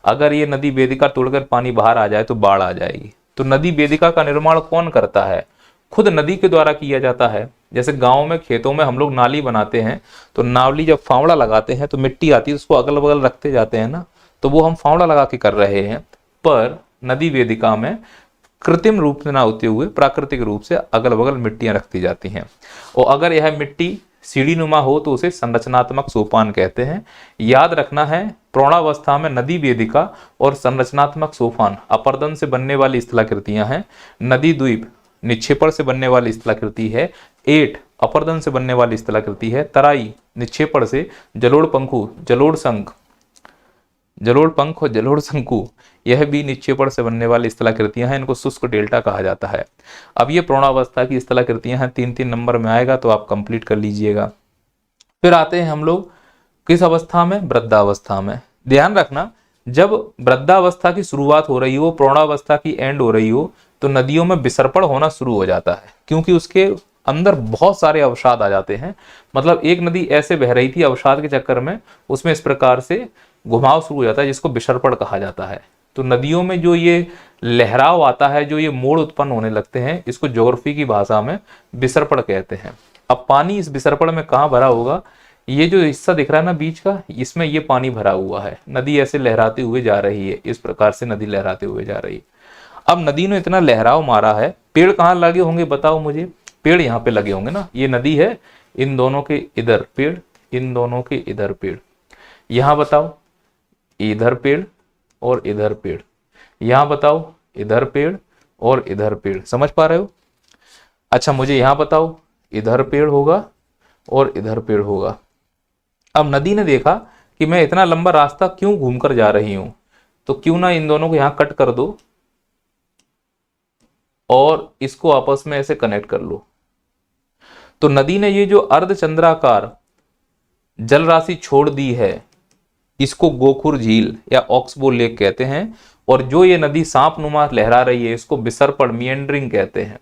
अगर ये नदी वेदिका तोड़कर पानी बाहर आ जाए तो बाढ़ आ जाएगी। तो नदी वेदिका का निर्माण कौन करता है? खुद नदी के द्वारा किया जाता है। जैसे गाँव में खेतों में हम लोग नाली बनाते हैं, तो नाली जब फावड़ा लगाते हैं तो मिट्टी आती है, उसको अगल बगल रखते जाते हैं ना, तो वो हम फावड़ा लगा के कर रहे हैं। पर नदी वेदिका में कृत्रिम रूप से ना होते हुए प्राकृतिक रूप से अगल बगल मिट्टियां रखती जाती हैं, और अगर यह मिट्टी सीढ़ी नुमा हो तो उसे संरचनात्मक सोपान कहते हैं। याद रखना है, प्रौढ़ावस्था में नदी वेदिका और संरचनात्मक सोपान अपर्दन से बनने वाली स्थलाकृतियां हैं। नदी द्वीप निक्षेपण से बनने वाली स्थलाकृति है। एट अपर्दन से बनने वाली स्थलाकृति है। तराई निक्षेपण से, जलोढ़ पंखु, जलोढ़ शंख, जलोढ़ पंख और जलोढ़ शंकु यह भी निक्षेपण से बनने वाली स्थलाकृतियां हैं। इनको शुष्क डेल्टा कहा जाता है। अब ये प्रौढ़ावस्था की स्थलाकृतियां हैं, 3-3 नंबर में आएगा तो आप कंप्लीट कर लीजिएगा। फिर आते हैं हम लोग किस अवस्था में? वृद्धावस्था में। ध्यान रखना, जब वृद्धावस्था की शुरुआत हो रही हो, प्रौढ़ावस्था की एंड हो रही हो, तो नदियों में विसर्पण होना शुरू हो जाता है, क्योंकि उसके अंदर बहुत सारे अवसाद आ जाते हैं। मतलब एक नदी ऐसे बह रही थी, अवसाद के चक्कर में उसमें इस प्रकार से घुमाव शुरू हो जाता है, जिसको विसर्पण कहा जाता है। तो नदियों में जो ये लहराव आता है, जो ये मोड़ उत्पन्न होने लगते हैं, इसको ज्योग्राफी की भाषा में विसर्पण कहते हैं। अब पानी इस विसर्पण में कहाँ भरा होगा? ये जो हिस्सा दिख रहा है ना बीच का, इसमें ये पानी भरा हुआ है। नदी ऐसे लहराते हुए जा रही है, इस प्रकार से नदी लहराते हुए जा रही है। अब नदी ने इतना लहराव मारा है, पेड़ कहाँ लगे होंगे बताओ मुझे? पेड़ यहाँ पे लगे होंगे ना, ये नदी है, इन दोनों के इधर पेड़, इन दोनों के इधर पेड़, यहाँ बताओ इधर पेड़ और इधर पेड़, यहां बताओ इधर पेड़ और इधर पेड़। समझ पा रहे हो? अच्छा मुझे यहां बताओ, इधर पेड़ होगा और इधर पेड़ होगा। अब नदी ने देखा कि मैं इतना लंबा रास्ता क्यों घूमकर जा रही हूं, तो क्यों ना इन दोनों को यहां कट कर दो और इसको आपस में ऐसे कनेक्ट कर लो। तो नदी ने ये जो अर्धचंद्राकार जल राशि छोड़ दी है, इसको गोखुर झील या ऑक्सबो लेक कहते हैं। और जो ये नदी सांप नुमा लहरा रही है, इसको विसर्पण, मिएंडरिंग कहते हैं।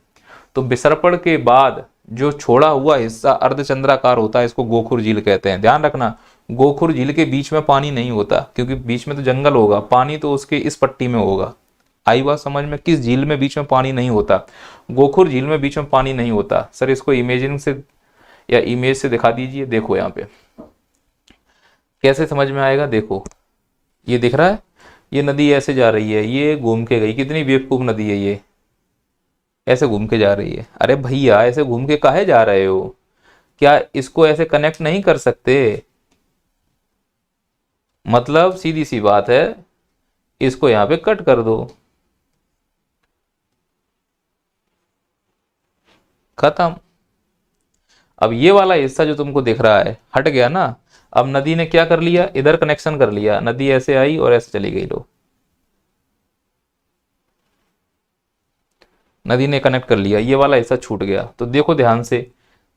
तो विसर्पण के बाद जो छोड़ा हुआ हिस्सा अर्धचंद्राकार होता है, इसको गोखुर झील कहते हैं। ध्यान रखना, गोखुर झील के बीच में पानी नहीं होता, क्योंकि बीच में तो जंगल होगा, पानी तो उसके इस पट्टी में होगा। आई बात समझ में? किस झील में बीच में पानी नहीं होता? गोखुर झील में बीच में पानी नहीं होता। सर इसको इमेजिंग से या इमेज से दिखा दीजिए। देखो यहाँ पे कैसे समझ में आएगा? देखो ये दिख रहा है, ये नदी ऐसे जा रही है, ये घूम के गई। कितनी बेवकूफ नदी है ये, ऐसे घूम के जा रही है। अरे भैया ऐसे घूम के काहे जा रहे हो? क्या इसको ऐसे कनेक्ट नहीं कर सकते? मतलब सीधी सी बात है, इसको यहां पे कट कर दो, खत्म। अब ये वाला हिस्सा जो तुमको दिख रहा है हट गया ना। अब नदी ने क्या कर लिया? इधर कनेक्शन कर लिया, नदी ऐसे आई और ऐसे चली गई। लो, नदी ने कनेक्ट कर लिया, ये वाला हिस्सा छूट गया। तो देखो ध्यान से,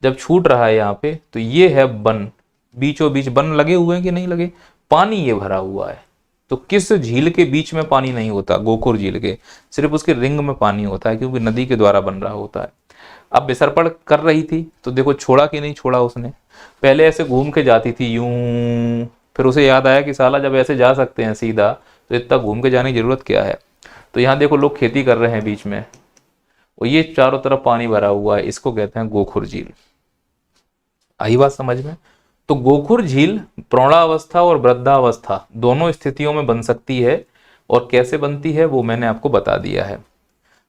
जब छूट रहा है यहाँ पे, तो ये है वन, बीचों बीच वन लगे हुए हैं कि नहीं लगे? पानी ये भरा हुआ है। तो किस झील के बीच में पानी नहीं होता? गोखुर झील के, सिर्फ उसके रिंग में पानी होता है, क्योंकि नदी के द्वारा बन रहा होता है। अब विसर्पण कर रही थी, तो देखो छोड़ा कि नहीं छोड़ा उसने। पहले ऐसे घूम के जाती थी यूं, फिर उसे याद आया कि साला जब ऐसे जा सकते हैं सीधा, तो इतना घूम के जाने की जरूरत क्या है। तो यहाँ देखो लोग खेती कर रहे हैं बीच में, और ये चारों तरफ पानी भरा हुआ है, इसको कहते हैं गोखुर झील। आई बात समझ में? तो गोखुर झील प्रौढ़ावस्था और वृद्धावस्था दोनों स्थितियों में बन सकती है, और कैसे बनती है वो मैंने आपको बता दिया है।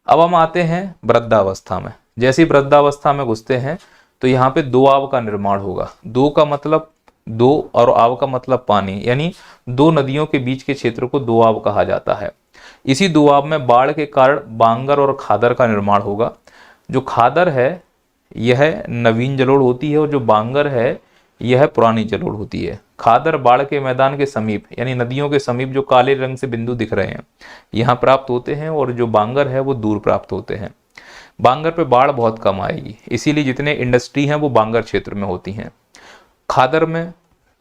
अब हम आते हैं वृद्धावस्था में। जैसे ही वृद्धावस्था में घुसते हैं तो यहाँ पे दो आव का निर्माण होगा। दो का मतलब दो और आव का मतलब पानी, यानी दो नदियों के बीच के क्षेत्र को दो आव कहा जाता है। इसी दो आव में बाढ़ के कारण बांगर और खादर का निर्माण होगा। जो खादर है यह नवीन जलोढ़ होती है, और जो बांगर है यह पुरानी जलोढ़ होती है। खादर बाढ़ के मैदान के समीप, यानी नदियों के समीप जो काले रंग से बिंदु दिख रहे हैं, यहाँ प्राप्त होते हैं, और जो बांगर है वो दूर प्राप्त होते हैं। बांगर पे बाढ़ बहुत कम आएगी, इसीलिए जितने इंडस्ट्री हैं वो बांगर क्षेत्र में होती हैं। खादर में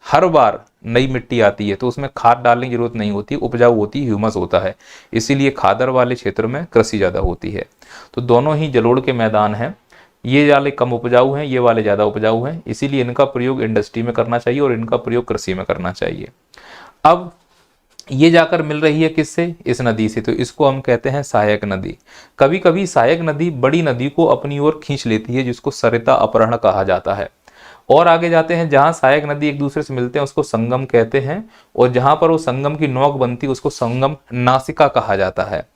हर बार नई मिट्टी आती है, तो उसमें खाद डालने की जरूरत नहीं होती, उपजाऊ होती, ह्यूमस होता है, इसीलिए खादर वाले क्षेत्र में कृषि ज़्यादा होती है। तो दोनों ही जलोढ़ के मैदान हैं, ये वाले कम उपजाऊ हैं, ये वाले ज़्यादा उपजाऊ हैं, इसीलिए इनका प्रयोग इंडस्ट्री में करना चाहिए और इनका प्रयोग कृषि में करना चाहिए। अब ये जाकर मिल रही है किससे? इस नदी से, तो इसको हम कहते हैं सहायक नदी। कभी कभी सहायक नदी बड़ी नदी को अपनी ओर खींच लेती है, जिसको सरिता अपहरण कहा जाता है। और आगे जाते हैं, जहां सहायक नदी एक दूसरे से मिलते हैं उसको संगम कहते हैं, और जहां पर वो संगम की नोक बनती है उसको संगम नासिका कहा जाता है।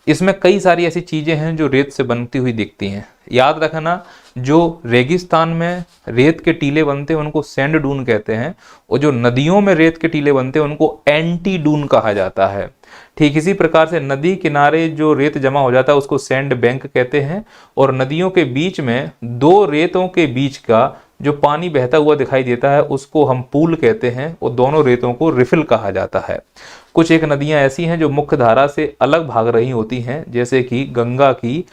इसमें कई सारी ऐसी चीजें हैं जो रेत से बनती हुई दिखती हैं। याद रखना, जो रेगिस्तान में रेत के टीले बनते हैं उनको सैंड डून कहते हैं, और जो नदियों में रेत के टीले बनते हैं उनको एंटी डून कहा जाता है। ठीक इसी प्रकार से नदी किनारे जो रेत जमा हो जाता है उसको सैंड बैंक कहते हैं, और नदियों के बीच में दो रेतों के बीच का जो पानी बहता हुआ दिखाई देता है उसको हम पूल कहते हैं, और दोनों रेतों को रिफिल कहा जाता है। कुछ एक नदियां ऐसी हैं जो मुख्य धारा से अलग भाग रही होती हैं, जैसे कि गंगा की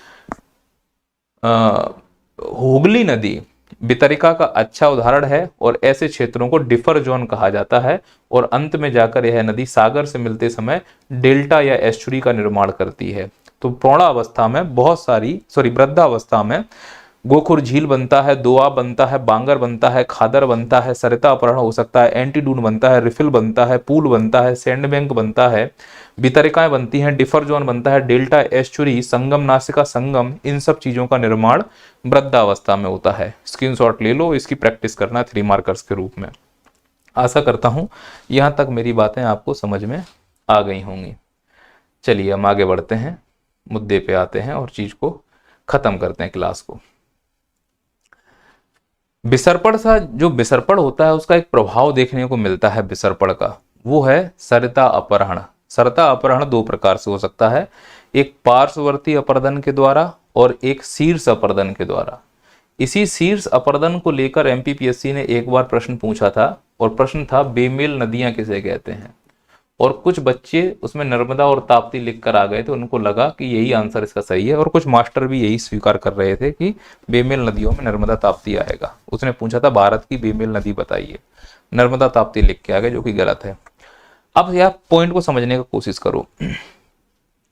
हुगली नदी वितरिका का अच्छा उदाहरण है, और ऐसे क्षेत्रों को डिफर जोन कहा जाता है, और अंत में जाकर यह नदी सागर से मिलते समय डेल्टा या एस्चुरी का निर्माण करती है। तो प्रौढ़ावस्था में वृद्धावस्था में गोखुर झील बनता है, दोआब बनता है, बांगर बनता है, खादर बनता है, सरिता अपहरण हो सकता है, एंटीडून बनता है, रिफिल बनता है, पूल बनता है, सैंड बैंक बनता है, वितरिकाएं बनती हैं, डिफर जोन बनता है, डेल्टा एस्चुरी, संगम नासिका संगम, इन सब चीजों का निर्माण वृद्धावस्था में होता है। स्क्रीनशॉट ले लो, इसकी प्रैक्टिस करना 3 मार्कर्स के रूप में। आशा करता हूं यहां तक मेरी बातें आपको समझ में आ गई होंगी। चलिए हम आगे बढ़ते हैं, मुद्दे पे आते हैं और चीज को खत्म करते हैं क्लास को। विसर्पण सा जो विसर्पण होता है उसका एक प्रभाव देखने को मिलता है विसर्पण का, वो है सरिता अपहरण। सरिता अपहरण दो प्रकार से हो सकता है, एक पार्श्ववर्ती अपरदन के द्वारा और एक शीर्ष अपरदन के द्वारा। इसी शीर्ष अपरदन को लेकर एमपीपीएससी ने एक बार प्रश्न पूछा था, और प्रश्न था बेमेल नदियां किसे कहते हैं, और कुछ बच्चे उसमें नर्मदा और ताप्ती लिख कर आ गए थे, उनको लगा कि यही आंसर इसका सही है, और कुछ मास्टर भी यही स्वीकार कर रहे थे कि बेमेल नदियों में नर्मदा ताप्ती आएगा। उसने पूछा था भारत की बेमेल नदी बताइए, नर्मदा ताप्ती लिख के आ गए, जो कि गलत है। अब यह पॉइंट को समझने की कोशिश करो।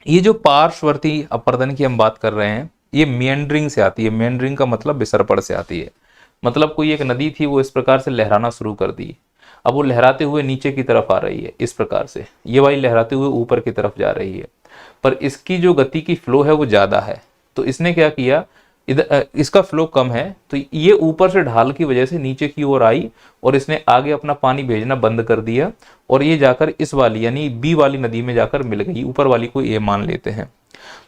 ये जो पार्श्ववर्ती अपरदन की हम बात कर रहे हैं, ये मेंड्रिंग से आती है। मेंड्रिंग का मतलब विसर्पण से आती है। मतलब कोई एक नदी थी, वो इस प्रकार से लहराना शुरू कर दी, अब वो लहराते हुए नीचे की तरफ आ रही है, इस प्रकार से ये वाली लहराते हुए ऊपर की तरफ जा रही है, पर इसकी जो गति की फ्लो है वो ज्यादा है। तो इसने क्या किया, इधर इसका फ्लो कम है, तो ये ऊपर से ढाल की वजह से नीचे की ओर आई, और इसने आगे अपना पानी भेजना बंद कर दिया, और ये जाकर इस वाली यानी बी वाली नदी में जाकर मिल गई। ऊपर वाली को ए मान लेते हैं।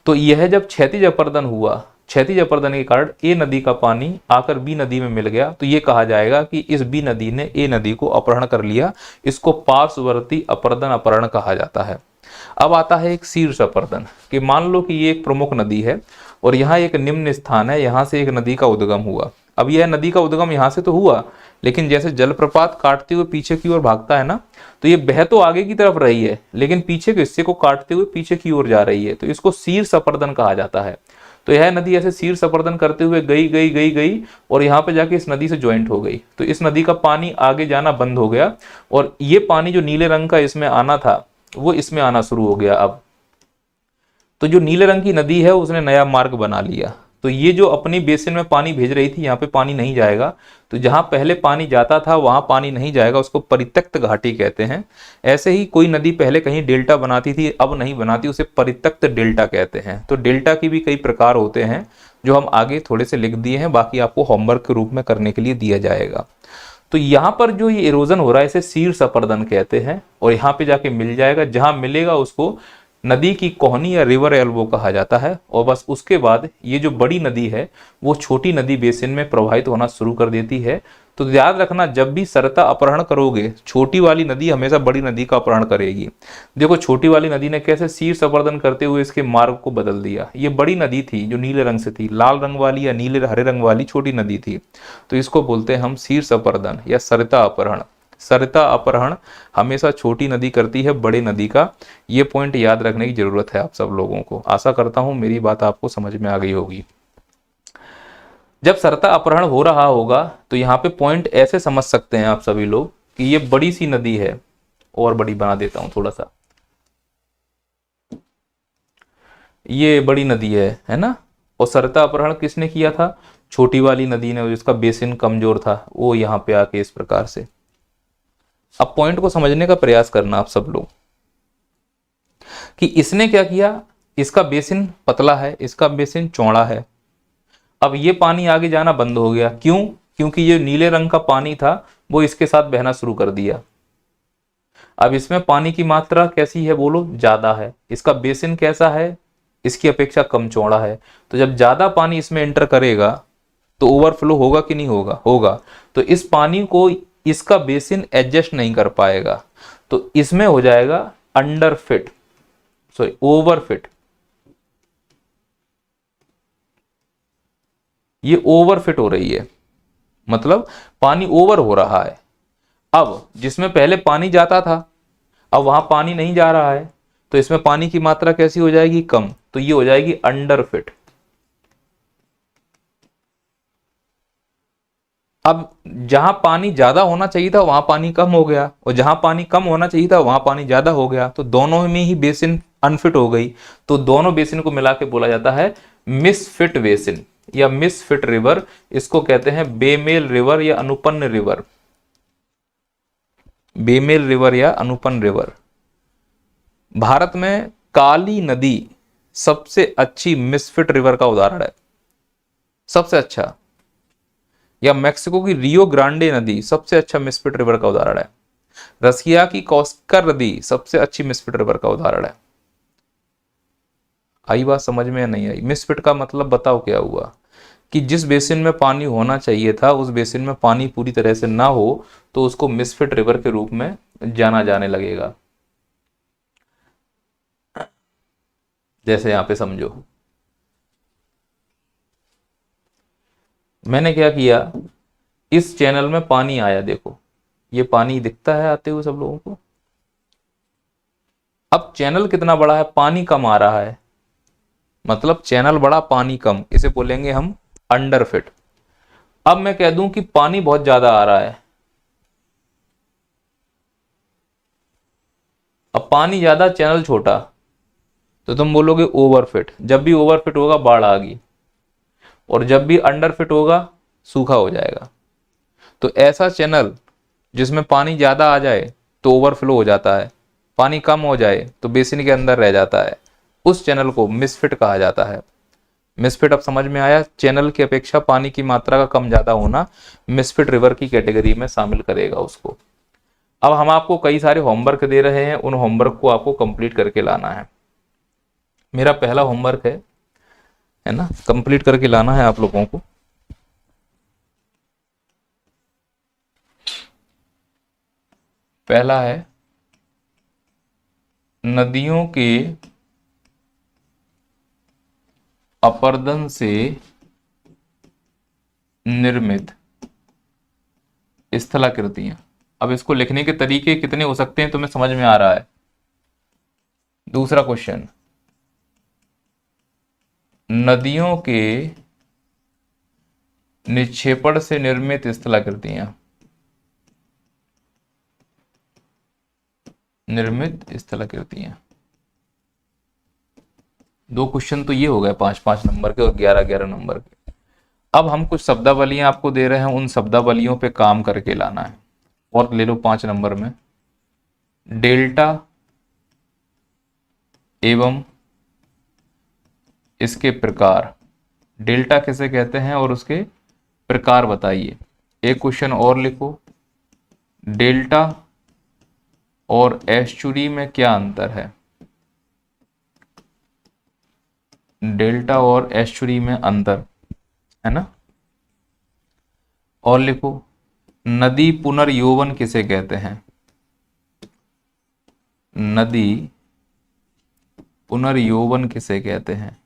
तो यह जब क्षैतिज अपरदन हुआ, क्षैतिज अपरदन के कारण ए नदी का पानी आकर बी नदी में मिल गया, तो ये कहा जाएगा कि इस बी नदी ने ए नदी को अपहरण कर लिया। इसको पार्श्ववर्ती अपरदन अपहरण कहा जाता है। अब आता है एक शीर्ष अपरदन, कि मान लो कि ये एक प्रमुख नदी है और यहाँ एक निम्न स्थान है, यहाँ से एक नदी का उद्गम हुआ। अब यह नदी का उद्गम यहाँ से तो हुआ, लेकिन जैसे जलप्रपात काटते हुए पीछे की ओर भागता है ना, तो ये बह तो आगे की तरफ रही है, लेकिन पीछे के हिस्से को काटते हुए पीछे की ओर जा रही है, तो इसको शीर्ष अपरदन कहा जाता है। तो यह नदी ऐसे शीर्ष अपरदन करते हुए गई और यहाँ पे जाके इस नदी से ज्वाइंट हो गई। तो इस नदी का पानी आगे जाना बंद हो गया, और ये पानी जो नीले रंग का इसमें आना था वो इसमें आना शुरू हो गया। अब तो जो नीले रंग की नदी है उसने नया मार्ग बना लिया, तो ये जो अपनी बेसिन में पानी भेज रही थी, यहाँ पे पानी नहीं जाएगा, तो जहां पहले पानी जाता था वहां पानी नहीं जाएगा, उसको परित्यक्त घाटी कहते हैं। ऐसे ही कोई नदी पहले कहीं डेल्टा बनाती थी, अब नहीं बनाती, उसे परित्यक्त डेल्टा कहते हैं। तो डेल्टा की भी कई प्रकार होते हैं जो हम आगे थोड़े से लिख दिए हैं, बाकी आपको होमवर्क के रूप में करने के लिए दिया जाएगा। तो यहाँ पर जो ये इरोजन हो रहा है इसे शीर्ष अपरदन कहते हैं, और यहाँ पे जाके मिल जाएगा, जहां मिलेगा उसको नदी की कोहनी या रिवर एल्बो कहा जाता है। और बस उसके बाद ये जो बड़ी नदी है वो छोटी नदी बेसिन में प्रवाहित होना शुरू कर देती है। तो याद रखना, जब भी सरिता अपहरण करोगे, छोटी वाली नदी हमेशा बड़ी नदी का अपहरण करेगी। देखो छोटी वाली नदी ने कैसे शीर्ष अपरदन करते हुए इसके मार्ग को बदल दिया। ये बड़ी नदी थी जो नीले रंग से थी, लाल रंग वाली या नीले हरे रंग वाली छोटी नदी थी, तो इसको बोलते हैं हम शीर्ष अपरदन या सरिता अपहरण। सरिता अपहरण हमेशा छोटी नदी करती है बड़े नदी का। ये पॉइंट याद रखने की जरूरत है आप सब लोगों को। आशा करता हूं मेरी बात आपको समझ में आ गई होगी। जब सरिता अपहरण हो रहा होगा तो यहाँ पे पॉइंट ऐसे समझ सकते हैं आप सभी लोग कि ये बड़ी सी नदी है, और बड़ी बना देता हूं थोड़ा सा, ये बड़ी नदी है ना। और सरिता अपहरण किसने किया था? छोटी वाली नदी ने, जिसका बेसिन कमजोर था, वो यहाँ पे आके इस प्रकार से। अब पॉइंट को समझने का प्रयास करना आप सब लोग कि इसने क्या किया, इसका बेसिन पतला है, इसका बेसिन चौड़ा है। अब ये पानी आगे जाना बंद हो गया, क्यों? क्योंकि ये नीले रंग का पानी था वो इसके साथ बहना शुरू कर दिया। अब इसमें पानी की मात्रा कैसी है बोलो? ज्यादा है। इसका बेसिन कैसा है? इसकी अपेक्षा कम चौड़ा है। तो जब ज्यादा पानी इसमें एंटर करेगा तो ओवरफ्लो होगा कि नहीं होगा? होगा। तो इस पानी को इसका बेसिन एडजस्ट नहीं कर पाएगा, तो इसमें हो जाएगा अंडरफिट, सॉरी ओवरफिट। ये ओवरफिट हो रही है, मतलब पानी ओवर हो रहा है। अब जिसमें पहले पानी जाता था अब वहां पानी नहीं जा रहा है, तो इसमें पानी की मात्रा कैसी हो जाएगी? कम। तो ये हो जाएगी अंडरफिट। अब जहां पानी ज्यादा होना चाहिए था वहां पानी कम हो गया, और जहां पानी कम होना चाहिए था वहां पानी ज्यादा हो गया, तो दोनों में ही बेसिन अनफिट हो गई। तो दोनों बेसिन को मिला के बोला जाता है मिसफिट बेसिन या मिसफिट रिवर। इसको कहते हैं बेमेल रिवर या अनुपन्न रिवर। बेमेल रिवर या अनुपन्न रिवर। भारत में काली नदी सबसे अच्छी मिसफिट रिवर का उदाहरण है, सबसे अच्छा। या मैक्सिको की रियो ग्रांडे नदी सबसे अच्छा मिसफिट रिवर का उदाहरण है। रसिया की कॉस्कर नदी सबसे अच्छी मिसफिट रिवर का उदाहरण है। आई बात समझ में या नहीं आई? मिसफिट का मतलब बताओ क्या हुआ कि जिस बेसिन में पानी होना चाहिए था उस बेसिन में पानी पूरी तरह से ना हो तो उसको मिसफिट रिवर के रूप में जाना जाने लगेगा। जैसे यहां पे समझो, मैंने क्या किया, इस चैनल में पानी आया, देखो ये पानी दिखता है आते हुए सब लोगों को। अब चैनल कितना बड़ा है, पानी कम आ रहा है, मतलब चैनल बड़ा पानी कम, इसे बोलेंगे हम अंडरफिट। अब मैं कह दूं कि पानी बहुत ज्यादा आ रहा है, अब पानी ज्यादा चैनल छोटा, तो तुम बोलोगे ओवरफिट। जब भी ओवरफिट होगा बाढ़ आ गई, और जब भी अंडरफिट होगा सूखा हो जाएगा। तो ऐसा चैनल जिसमें पानी ज्यादा आ जाए तो ओवरफ्लो हो जाता है, पानी कम हो जाए तो बेसिन के अंदर रह जाता है, उस चैनल को मिसफिट कहा जाता है। मिसफिट अब समझ में आया? चैनल की अपेक्षा पानी की मात्रा का कम ज्यादा होना मिसफिट रिवर की कैटेगरी में शामिल करेगा उसको। अब हम आपको कई सारे होमवर्क दे रहे हैं, उन होमवर्क को आपको कंप्लीट करके लाना है। मेरा पहला होमवर्क है ना, कंप्लीट करके लाना है आप लोगों को। पहला है नदियों के अपरदन से निर्मित स्थलाकृतियां। अब इसको लिखने के तरीके कितने हो सकते हैं तुम्हें समझ में आ रहा है? दूसरा क्वेश्चन, नदियों के निक्षेपण से निर्मित स्थलाकृतियां। निर्मित स्थलाकृतियां। दो क्वेश्चन तो ये हो गए 5-5 नंबर के और 11-11 नंबर के। अब हम कुछ शब्दावलियां आपको दे रहे हैं, उन शब्दावलियों पे काम करके लाना है। और ले लो 5 नंबर में डेल्टा एवं इसके प्रकार। डेल्टा किसे कहते हैं और उसके प्रकार बताइए। एक क्वेश्चन और लिखो, डेल्टा और एस्चुरी में क्या अंतर है। डेल्टा और एस्चुरी में अंतर है ना। और लिखो, नदी पुनर्यौवन किसे कहते हैं। नदी पुनर्यौवन किसे कहते हैं।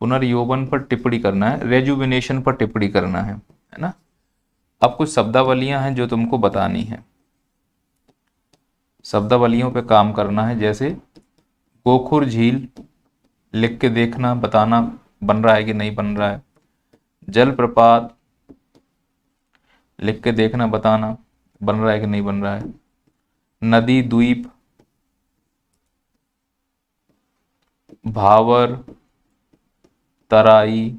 पुनर्यौवन पर टिप्पणी करना है, रेजुविनेशन पर टिप्पणी करना है ना। अब कुछ शब्दावलियां हैं जो तुमको बतानी है, शब्दावलियों पे काम करना है। जैसे गोखुर झील लिख के देखना, बताना बन रहा है कि नहीं बन रहा है। जलप्रपात लिख के देखना, बताना बन रहा है कि नहीं बन रहा है। नदी द्वीप, भावर, तराई,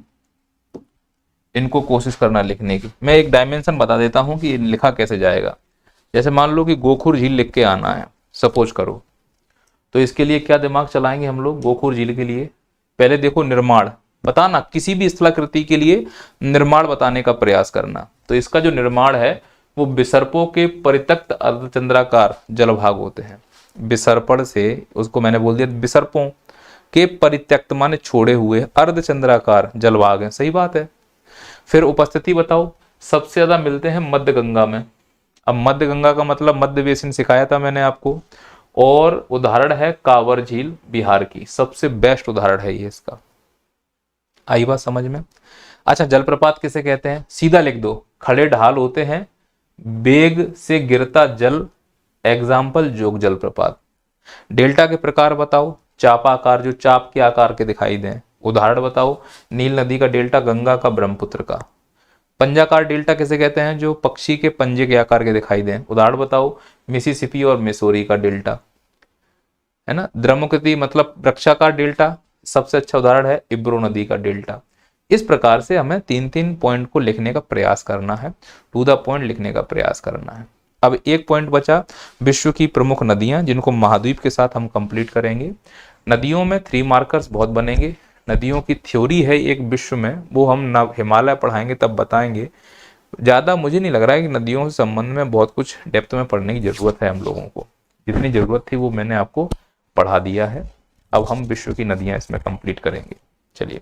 इनको कोशिश करना लिखने की। मैं एक डायमेंशन बता देता हूं कि लिखा कैसे जाएगा। जैसे मान लो कि गोखुर झील लिख के आना है, सपोज करो, तो इसके लिए क्या दिमाग चलाएंगे हम लोग। गोखुर झील के लिए पहले देखो निर्माण बताना, किसी भी स्थलाकृति के लिए निर्माण बताने का प्रयास करना। तो इसका जो निर्माण है वो विसर्पों के परित्यक्त अर्धचंद्राकार जलभाग होते हैं। विसर्पण से, उसको मैंने बोल दिया विसर्पों के परित्यक्त माने छोड़े हुए अर्धचंद्राकार जलभाग हैं, सही बात है। फिर उपस्थिति बताओ, सबसे ज्यादा मिलते हैं मध्य गंगा में। अब मध्य गंगा का मतलब मध्य बेसिन सिखाया था मैंने आपको। और उदाहरण है कांवर झील बिहार की, सबसे बेस्ट उदाहरण है ये इसका। आई बात समझ में। अच्छा, जलप्रपात किसे कहते हैं, सीधा लिख दो, खड़े ढाल होते हैं, वेग से गिरता जल, एग्जाम्पल जोग जलप्रपात। डेल्टा के प्रकार बताओ, चापाकार, जो चाप के आकार के दिखाई दें। उदाहरण बताओ, नील नदी का डेल्टा, गंगा का, ब्रह्मपुत्र का। पंजाकार डेल्टा किसे कहते हैं, जो पक्षी के पंजे के आकार के दिखाई दें। उदाहरण बताओ, मिसिसिपी और मिसोरी का डेल्टा, है ना। द्रमुक्ति मतलब वृक्षाकार डेल्टा, सबसे अच्छा उदाहरण है इब्रो नदी का डेल्टा। इस प्रकार से हमें 3-3 पॉइंट को लिखने का प्रयास करना है, टू द पॉइंट लिखने का प्रयास करना है। अब एक पॉइंट बचा, विश्व की प्रमुख नदियां, जिनको महाद्वीप के साथ हम कंप्लीट करेंगे। नदियों में 3 मार्कर्स बहुत बनेंगे। नदियों की थ्योरी है एक विश्व में, वो हम ना हिमालय पढ़ाएंगे तब बताएंगे। ज़्यादा मुझे नहीं लग रहा है कि नदियों से संबंध में बहुत कुछ डेप्थ में पढ़ने की ज़रूरत है हम लोगों को। जितनी ज़रूरत थी वो मैंने आपको पढ़ा दिया है। अब हम विश्व की नदियाँ इसमें कंप्लीट करेंगे। चलिए।